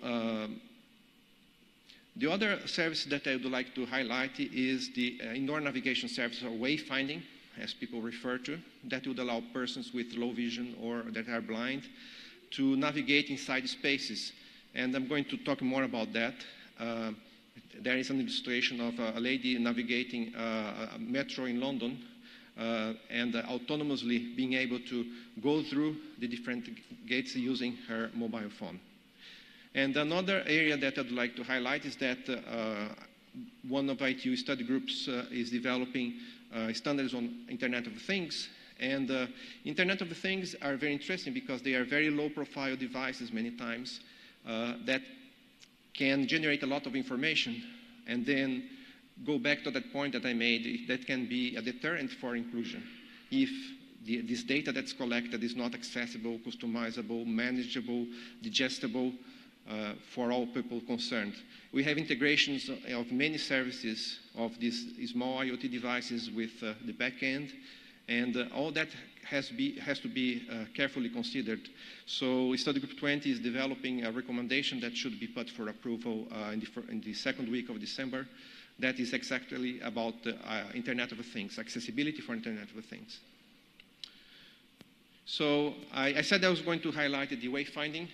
the other service that I would like to highlight is the indoor navigation service, or wayfinding, as people refer to, that would allow persons with low vision or that are blind to navigate inside spaces. And I'm going to talk more about that. There is an illustration of a lady navigating a metro in London and autonomously being able to go through the different gates using her mobile phone. And another area that I'd like to highlight is that one of ITU study groups is developing standards on Internet of Things. And Internet of Things are very interesting because they are very low-profile devices many times that can generate a lot of information and then go back to that point that I made, that can be a deterrent for inclusion. If this data that's collected is not accessible, customizable, manageable, digestible, for all people concerned. We have integrations of many services of these small IoT devices with the back end, and all that has to be carefully considered. So Study Group 20 is developing a recommendation that should be put for approval in the second week of December. That is exactly about the Internet of Things, accessibility for Internet of Things. So I said I was going to highlight the wayfinding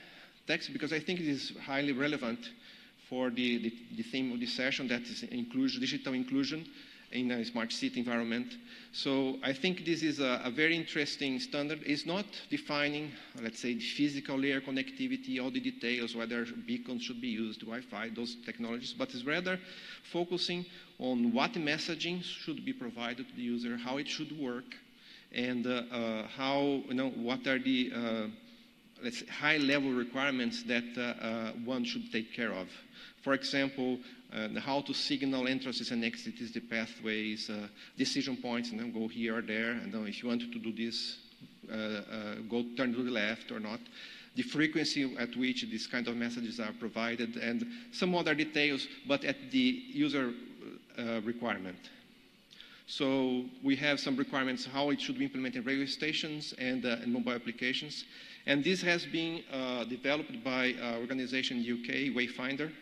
text because I think it is highly relevant for the theme of this session, that is digital inclusion in a smart city environment. So I think this is a very interesting standard. It's not defining, let's say, the physical layer connectivity, all the details, whether beacons should be used, Wi-Fi, those technologies, but it's rather focusing on what messaging should be provided to the user, how it should work, and what are the let's say, high-level requirements that one should take care of. For example, how to signal entrances and exits, the pathways, decision points, and then go here or there, and then if you want to do this, turn to the left or not. The frequency at which these kind of messages are provided, and some other details, but at the user requirement. So we have some requirements how it should be implemented in radio stations and mobile applications. And this has been developed by an organization in the UK, Wayfinder,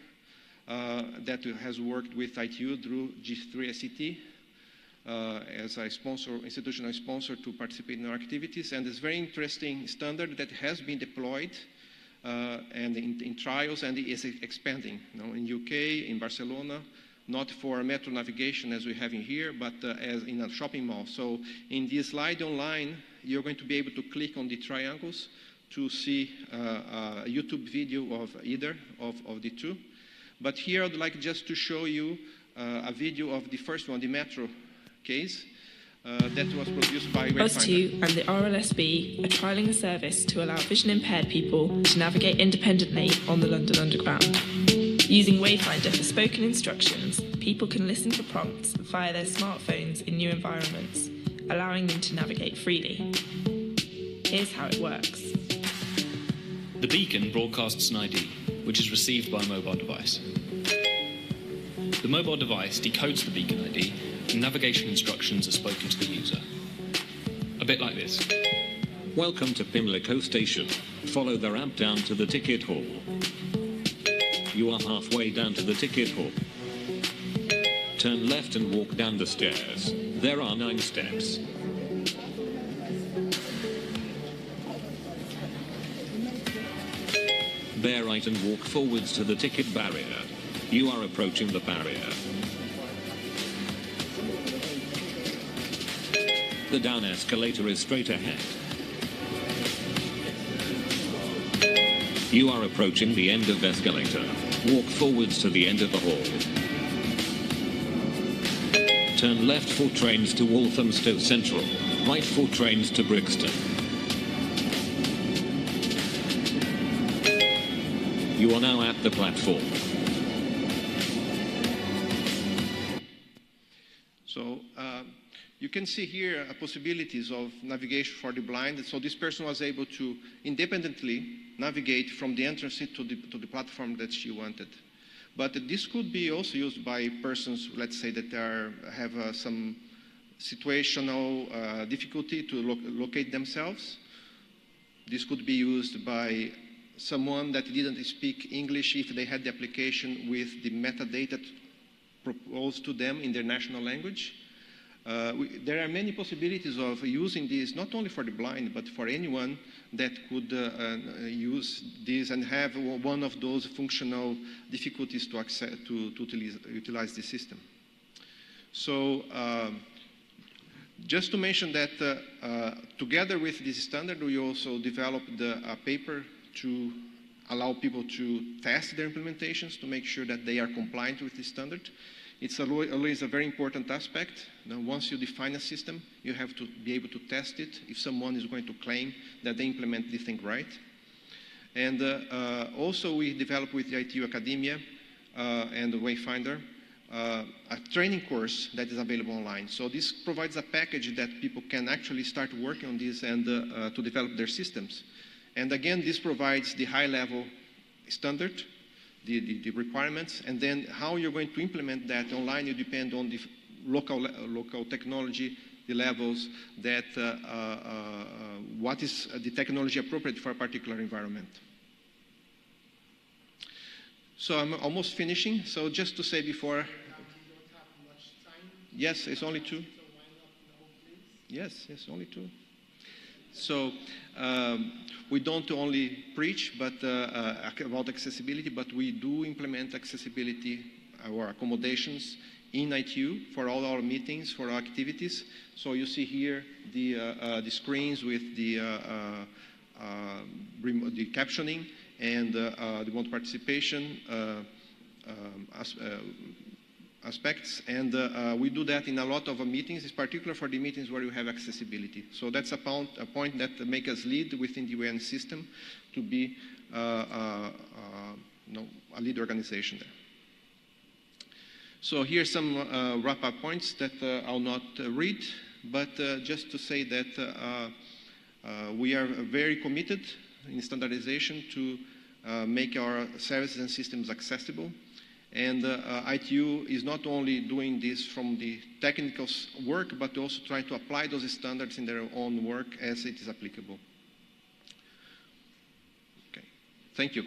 that has worked with ITU through G3SET as a institutional sponsor to participate in our activities. And it's a very interesting standard that has been deployed and in trials and is expanding. In UK, in Barcelona, not for metro navigation as we have in here, but as in a shopping mall. So in this slide online, you're going to be able to click on the triangles to see a YouTube video of either of the two. But here I'd like just to show you a video of the first one, the metro case, that was produced by Us2 and the RLSB are trialling a service to allow vision-impaired people to navigate independently on the London Underground. Using Wayfinder for spoken instructions, people can listen for prompts via their smartphones in new environments, allowing them to navigate freely. Here's how it works. The beacon broadcasts an ID, which is received by a mobile device. The mobile device decodes the beacon ID, and navigation instructions are spoken to the user. A bit like this. Welcome to Pimlico Station. Follow the ramp down to the ticket hall. You are halfway down to the ticket hall. Turn left and walk down the stairs. There are 9 steps. Bear right and walk forwards to the ticket barrier. You are approaching the barrier. The down escalator is straight ahead. You are approaching the end of escalator. Walk forwards to the end of the hall. Turn left for trains to Walthamstow Central. Right for trains to Brixton. You are now at the platform. So you can see here possibilities of navigation for the blind. So this person was able to independently navigate from the entrance to the platform that she wanted. But this could be also used by persons, let's say, that have some situational difficulty to locate themselves. This could be used by someone that didn't speak English if they had the application with the metadata proposed to them in their national language. There are many possibilities of using this, not only for the blind, but for anyone that could use this and have one of those functional difficulties to utilize the system. So just to mention that together with this standard, we also developed a paper to allow people to test their implementations to make sure that they are compliant with the standard. It's always a very important aspect. Now, once you define a system, you have to be able to test it if someone is going to claim that they implement the thing right. And also we developed with the ITU Academia and the Wayfinder a training course that is available online. So this provides a package that people can actually start working on this and to develop their systems. And again, this provides the high-level standard, the requirements, and then how you're going to implement that online, you depend on the local technology, the levels, that what is the technology appropriate for a particular environment. So I'm almost finishing. So just to say before, yes, it's only 2. Yes, only 2. So we don't only preach about accessibility, but we do implement accessibility, our accommodations in ITU for all our meetings, for our activities. So you see here the screens with the captioning and the remote participation aspects, and we do that in a lot of meetings, in particular for the meetings where you have accessibility. So that's a point that makes us lead within the UN system to be a lead organization there. So here's some wrap-up points that I'll not read, but just to say that we are very committed in standardization to make our services and systems accessible. And ITU is not only doing this from the technical work, but also trying to apply those standards in their own work as it is applicable. Okay, thank you.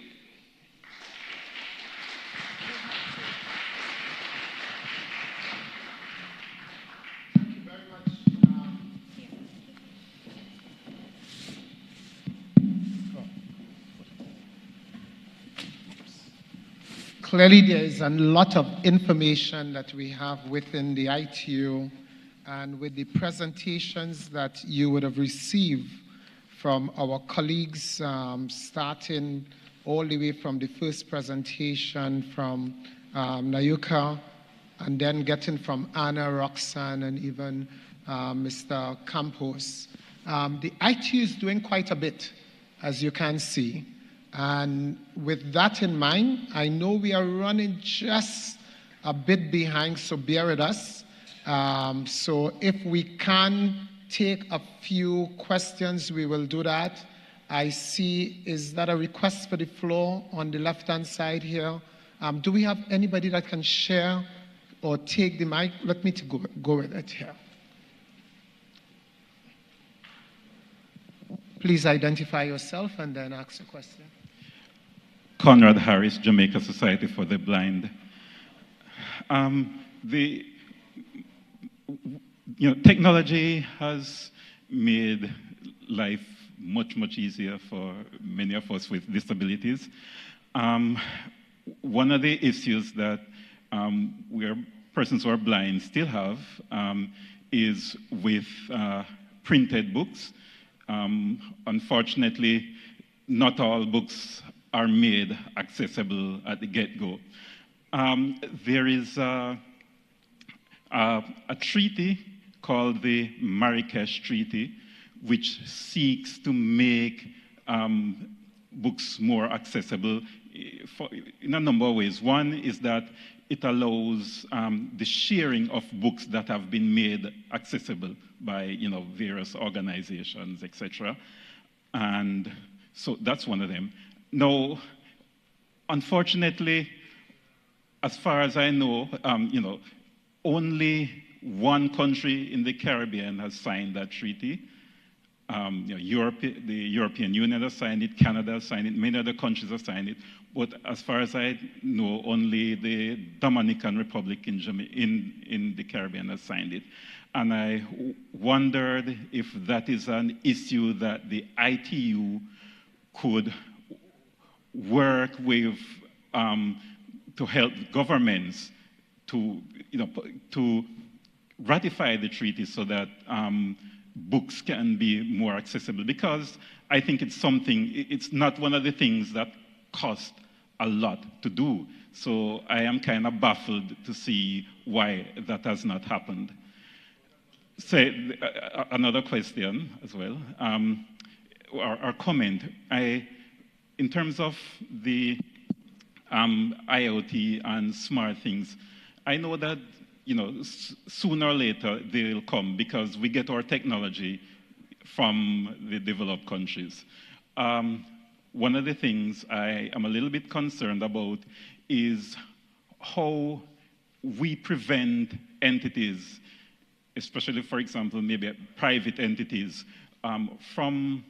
Clearly, there is a lot of information that we have within the ITU, and with the presentations that you would have received from our colleagues, starting all the way from the first presentation from Nyurka, and then getting from Anna, Roxana, and even Mr. Campos. The ITU is doing quite a bit, as you can see. And with that in mind, I know we are running just a bit behind, so bear with us. So if we can take a few questions, we will do that. I see, is that a request for the floor on the left-hand side here? Do we have anybody that can share or take the mic? Let me go with it here. Please identify yourself and then ask a question. Conrad Harris, Jamaica Society for the Blind. Technology has made life much, much easier for many of us with disabilities. One of the issues that persons who are blind still have is with printed books. Unfortunately, not all books are made accessible at the get-go. There is a treaty called the Marrakesh Treaty, which seeks to make books more accessible in a number of ways. One is that it allows the sharing of books that have been made accessible by various organizations, etc. And so that's one of them. Now, unfortunately, as far as I know, only one country in the Caribbean has signed that treaty. The European Union has signed it, Canada has signed it, many other countries have signed it. But as far as I know, only the Dominican Republic in the Caribbean has signed it. And I wondered if that is an issue that the ITU could work with to help governments to ratify the treaty so that books can be more accessible, because I think it's not one of the things that cost a lot to do. So I am kind of baffled to see why that has not happened. Another question as well, or comment. In terms of the IoT and smart things, I know that sooner or later they'll come because we get our technology from the developed countries. one of the things I am a little bit concerned about is how we prevent entities, especially, for example, maybe private entities, from,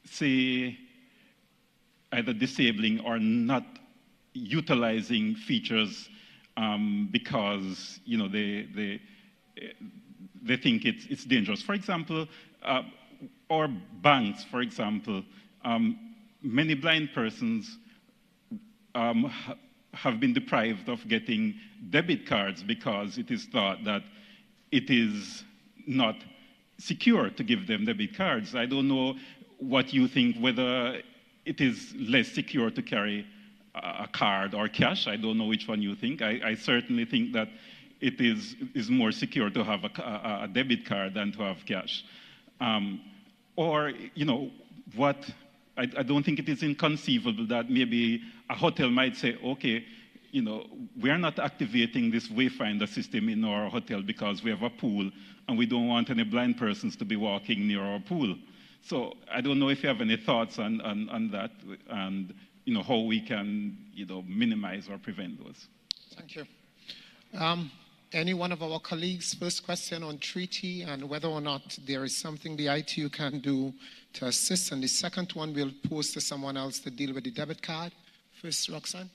say, either disabling or not utilizing features because they think it's dangerous. For example, or banks, for example, many blind persons have been deprived of getting debit cards because it is thought that it is not secure to give them debit cards. I don't know what you think, whether it is less secure to carry a card or cash. I don't know which one you think. I certainly think that it is more secure to have a debit card than to have cash. Or, I don't think it is inconceivable that maybe a hotel might say, okay, we are not activating this wayfinder system in our hotel because we have a pool and we don't want any blind persons to be walking near our pool. So I don't know if you have any thoughts on that and how we can minimize or prevent those. Thank you. Any one of our colleagues, first question on treaty and whether or not there is something the ITU can do to assist, and the second one we'll pose to someone else to deal with the debit card. First, Roxana.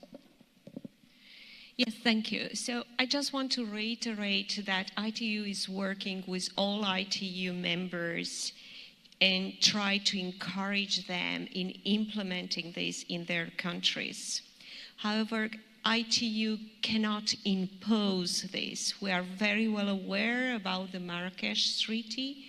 Yes, thank you. So I just want to reiterate that ITU is working with all ITU members and try to encourage them in implementing this in their countries. However, ITU cannot impose this. We are very well aware about the Marrakesh Treaty,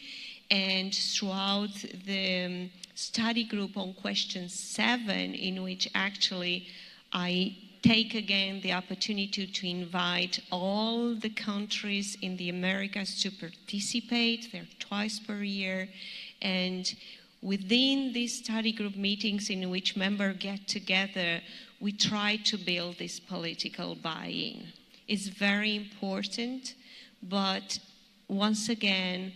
and throughout the study group on question 7, in which actually I take again the opportunity to invite all the countries in the Americas to participate. They're twice per year. And within these study group meetings in which members get together, we try to build this political buy-in. It's very important, but once again,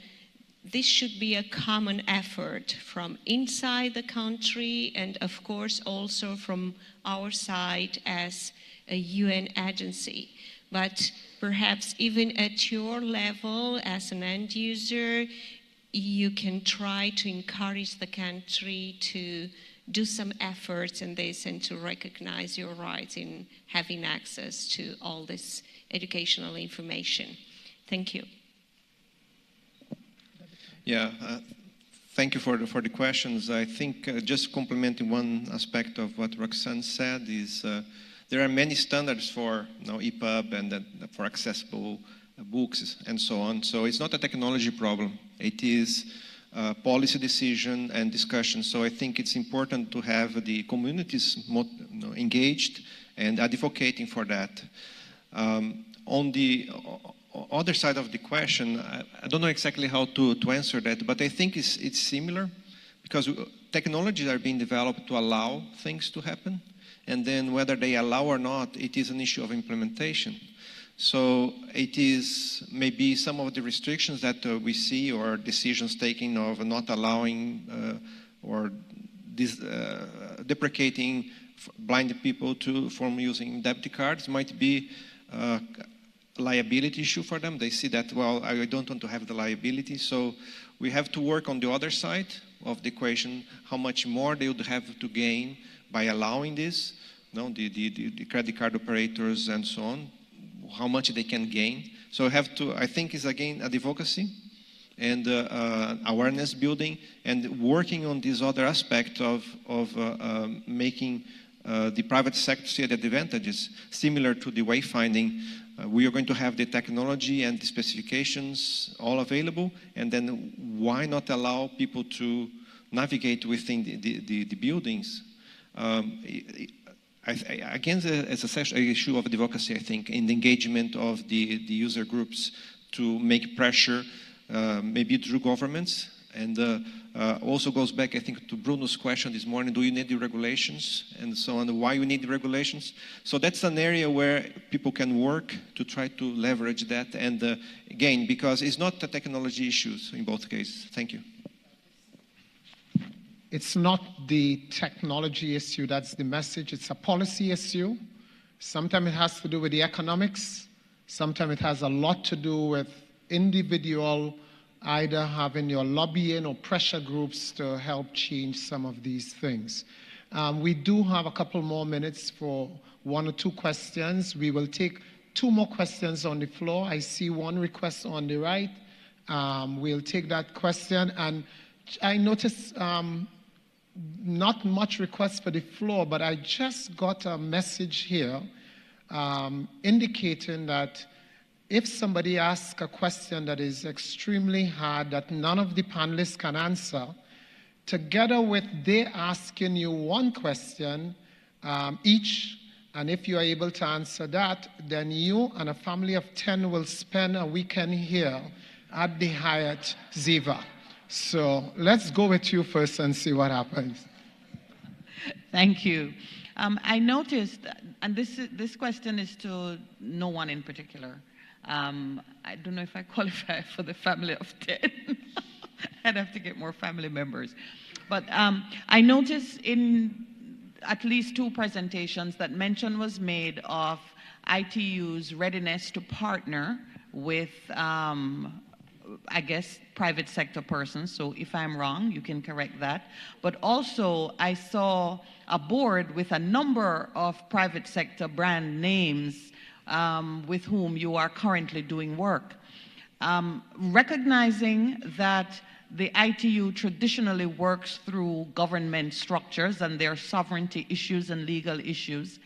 this should be a common effort from inside the country and of course also from our side as a UN agency. But perhaps even at your level as an end user, you can try to encourage the country to do some efforts in this and to recognize your rights in having access to all this educational information. Thank you. Yeah, thank you for the questions. I think just complementing one aspect of what Roxana said is there are many standards for EPUB and for accessible books and so on. So it's not a technology problem. It is policy decision and discussion. So I think it's important to have the communities engaged and advocating for that. On the other side of the question, I don't know exactly how to answer that, but I think it's similar because technologies are being developed to allow things to happen. And then whether they allow or not, it is an issue of implementation. So it is maybe some of the restrictions that we see or decisions taken of not allowing or deprecating blind people from using debit cards might be a liability issue for them. They see that, well, I don't want to have the liability. So we have to work on the other side of the equation, how much more they would have to gain by allowing this, the credit card operators and so on, how much they can gain. So I think it's again advocacy and awareness building and working on this other aspect of making the private sector see the advantages, similar to the wayfinding. We are going to have the technology and the specifications all available, and then why not allow people to navigate within the buildings? Again, it's an issue of advocacy, I think, in the engagement of the user groups to make pressure, maybe through governments. And also goes back, I think, to Bruno's question this morning, do you need the regulations and so on, why you need the regulations? So that's an area where people can work to try to leverage that. And again, because it's not a technology issue in both cases. Thank you. It's not the technology issue that's the message, it's a policy issue. Sometimes it has to do with the economics. Sometimes it has a lot to do with individual, either having your lobbying or pressure groups to help change some of these things. We do have a couple more minutes for 1 or 2 questions. We will take 2 more questions on the floor. I see one request on the right. We'll take that question. And I noticed not much requests for the floor, but I just got a message here indicating that if somebody asks a question that is extremely hard that none of the panelists can answer, together with they asking you one question each, and if you are able to answer that, then you and a family of 10 will spend a weekend here at the Hyatt Ziva. So let's go with you first and see what happens. Thank you. I noticed, and this question is to no one in particular. I don't know if I qualify for the family of 10. I'd have to get more family members. But I noticed in at least 2 presentations that mention was made of ITU's readiness to partner with, I guess, private sector persons. So if I'm wrong, you can correct that. But also, I saw a board with a number of private sector brand names with whom you are currently doing work. Recognizing that the ITU traditionally works through government structures and their sovereignty issues and legal issues,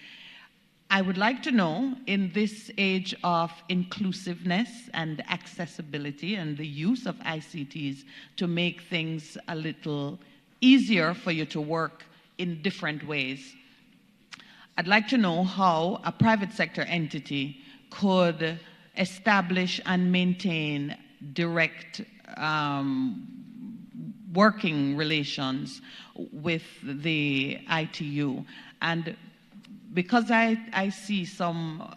I would like to know, in this age of inclusiveness and accessibility and the use of ICTs to make things a little easier for you to work in different ways, I'd like to know how a private sector entity could establish and maintain direct working relations with the ITU. And because I see some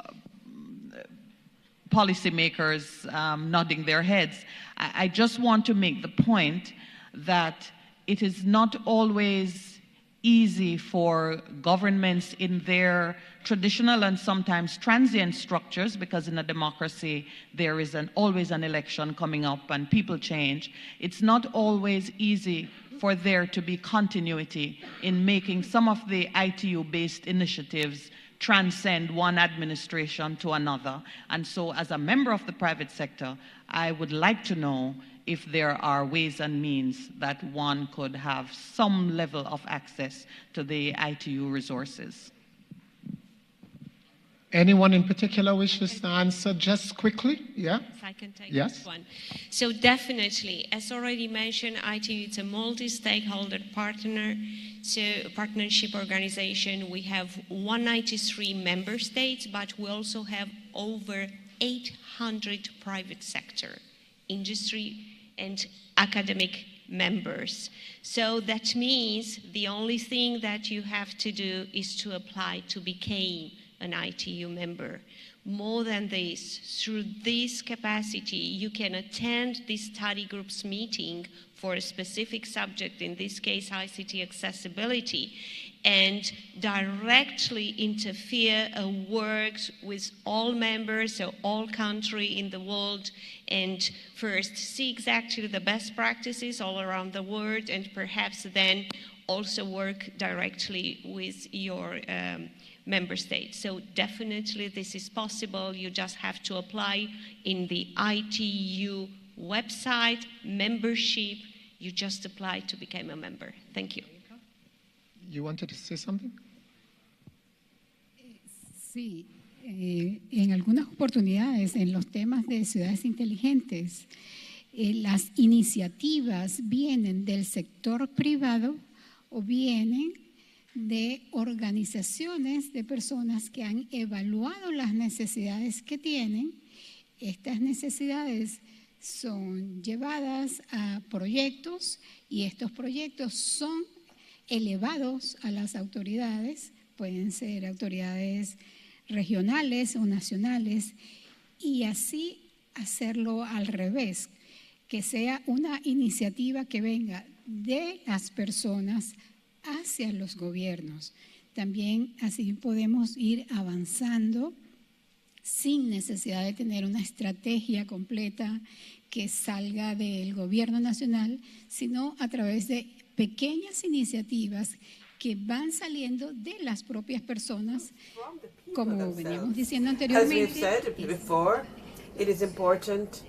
policymakers nodding their heads, I just want to make the point that it is not always easy for governments in their traditional and sometimes transient structures, because in a democracy there is always an election coming up and people change. It's not always easy for there to be continuity in making some of the ITU-based initiatives transcend one administration to another. And so as a member of the private sector, I would like to know if there are ways and means that one could have some level of access to the ITU resources. Anyone in particular wishes to answer just quickly? Yeah? If I can take Yes. this one. So definitely, as already mentioned, ITU is a multi-stakeholder partnership organization. We have 193 member states, but we also have over 800 private sector, industry, and academic members. So that means the only thing that you have to do is to apply to become an ITU member. More than this, through this capacity, you can attend this study group's meeting for a specific subject, in this case ICT accessibility, and directly interfere and work with all members, so all countries in the world, and first see exactly the best practices all around the world, and perhaps then also work directly with your member states. So definitely this is possible. You just have to apply in the ITU website, membership. You just apply to become a member. Thank you. You wanted to say something? Sí, en algunas oportunidades en los temas de ciudades inteligentes, las iniciativas vienen del sector privado o vienen de organizaciones de personas que han evaluado las necesidades que tienen. Estas necesidades son llevadas a proyectos y estos proyectos son elevados a las autoridades, pueden ser autoridades regionales o nacionales, y así hacerlo al revés, que sea una iniciativa que venga de las personas hacia los gobiernos. También así podemos ir avanzando sin necesidad de tener una estrategia completa que salga del gobierno nacional, sino a través de pequeñas iniciativas que van saliendo de las propias personas, como veníamos diciendo anteriormente. As we've said before, it is important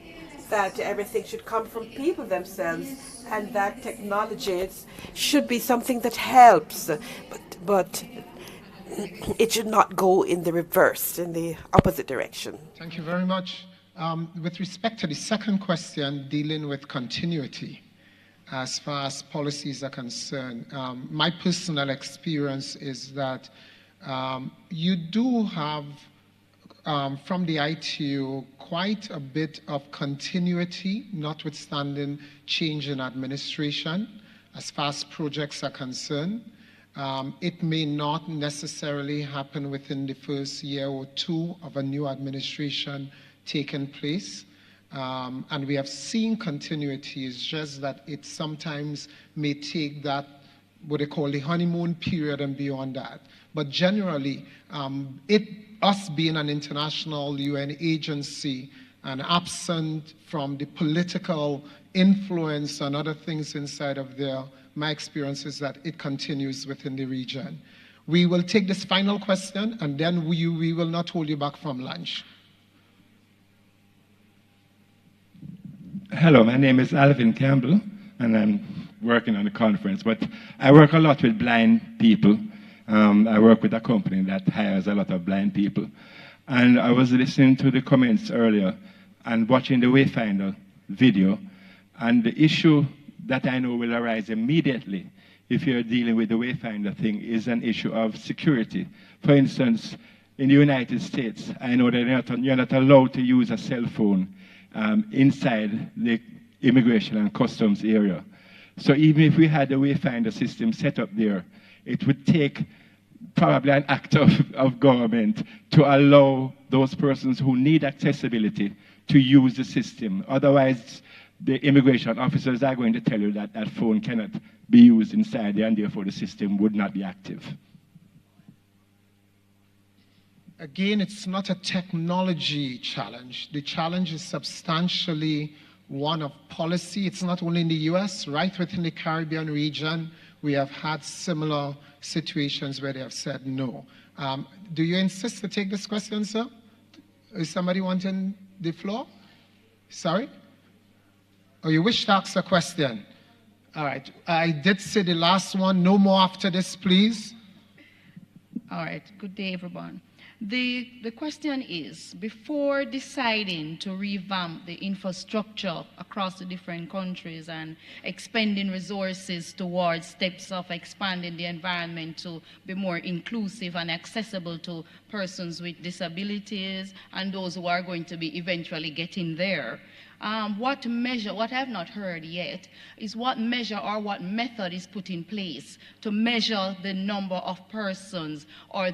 that everything should come from people themselves and that technologies should be something that helps, but it should not go in the reverse, in the opposite direction. Thank you very much. With respect to the second question, dealing with continuity, as far as policies are concerned, my personal experience is that you do have, from the ITU, quite a bit of continuity, notwithstanding change in administration, as far as projects are concerned. It may not necessarily happen within the first year or two of a new administration taking place. And we have seen continuity. It's just that it sometimes may take that, what they call the honeymoon period and beyond that. But generally, us being an international UN agency and absent from the political influence and other things inside of there, my experience is that it continues within the region. We will take this final question, and then we will not hold you back from lunch. Hello, my name is Alvin Campbell, and I'm working on the conference, but I work a lot with blind people. I work with a company that hires a lot of blind people. And I was listening to the comments earlier and watching the Wayfinder video, and the issue that I know will arise immediately if you're dealing with the Wayfinder thing is an issue of security. For instance, in the United States, I know that you're not allowed to use a cell phone inside the immigration and customs area. So even if we had the Wayfinder system set up there, it would take probably an act of government to allow those persons who need accessibility to use the system. Otherwise, the immigration officers are going to tell you that that phone cannot be used inside there, and therefore the system would not be active. Again, it's not a technology challenge. The challenge is substantially one of policy. It's not only in the US, right within the Caribbean region, we have had similar situations where they have said no. Do you insist to take this question, sir? Is somebody wanting the floor? Sorry? Oh, you wish to ask a question? All right. I did say the last one. No more after this, please. All right. Good day, everyone. The question is, before deciding to revamp the infrastructure across the different countries and expending resources towards steps of expanding the environment to be more inclusive and accessible to persons with disabilities and those who are going to be eventually getting there, what I've not heard yet is what measure or what method is put in place to measure the number of persons or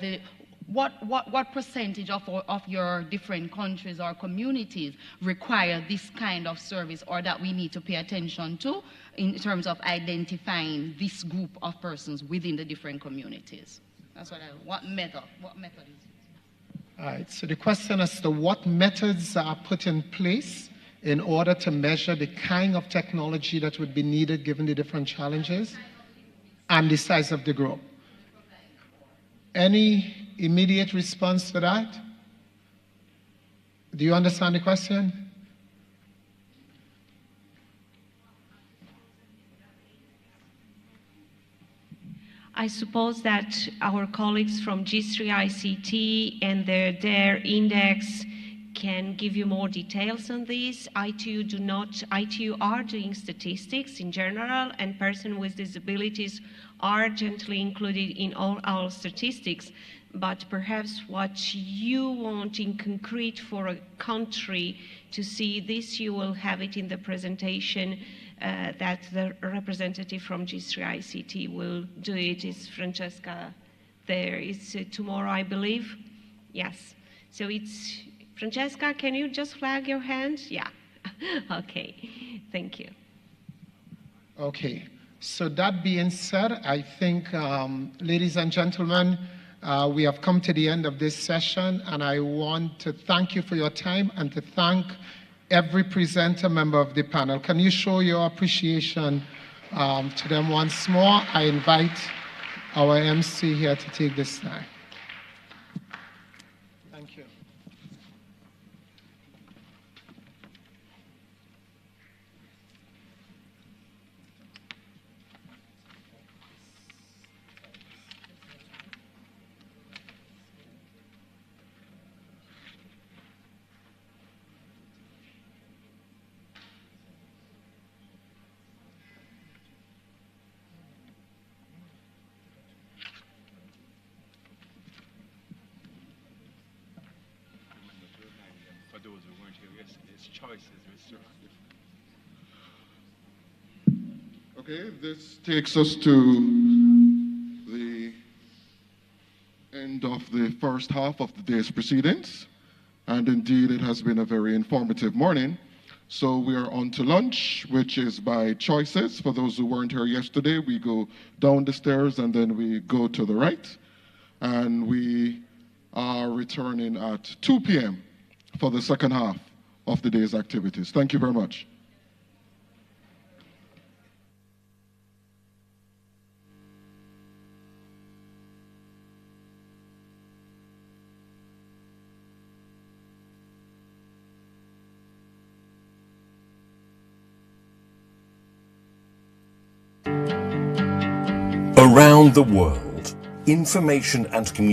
what percentage of your different countries or communities require this kind of service, or that we need to pay attention to in terms of identifying this group of persons within the different communities. That's what method is it? All right, so the question as to what methods are put in place in order to measure the kind of technology that would be needed given the different challenges and the size of the group. Any immediate response to that? Do you understand the question? I suppose that our colleagues from G3 ICT and their index can give you more details on this. ITU are doing statistics in general, and persons with disabilities are gently included in all our statistics. But perhaps what you want in concrete for a country to see this, you will have it in the presentation that the representative from G3 ICT will do it. Is Francesca there? It's tomorrow, I believe. Yes. So it's Francesca, can you just flag your hand? Yeah. Okay. Thank you. Okay. So that being said, I think, ladies and gentlemen, we have come to the end of this session, and I want to thank you for your time and to thank every presenter member of the panel. Can you show your appreciation to them once more? I invite our MC here to take this time. Thank you. Okay, this takes us to the end of the first half of the day's proceedings. And indeed, it has been a very informative morning. So we are on to lunch, which is by choices. For those who weren't here yesterday, we go down the stairs and then we go to the right. And we are returning at 2 p.m. for the second half of the day's activities. Thank you very much. Around the world, information and communication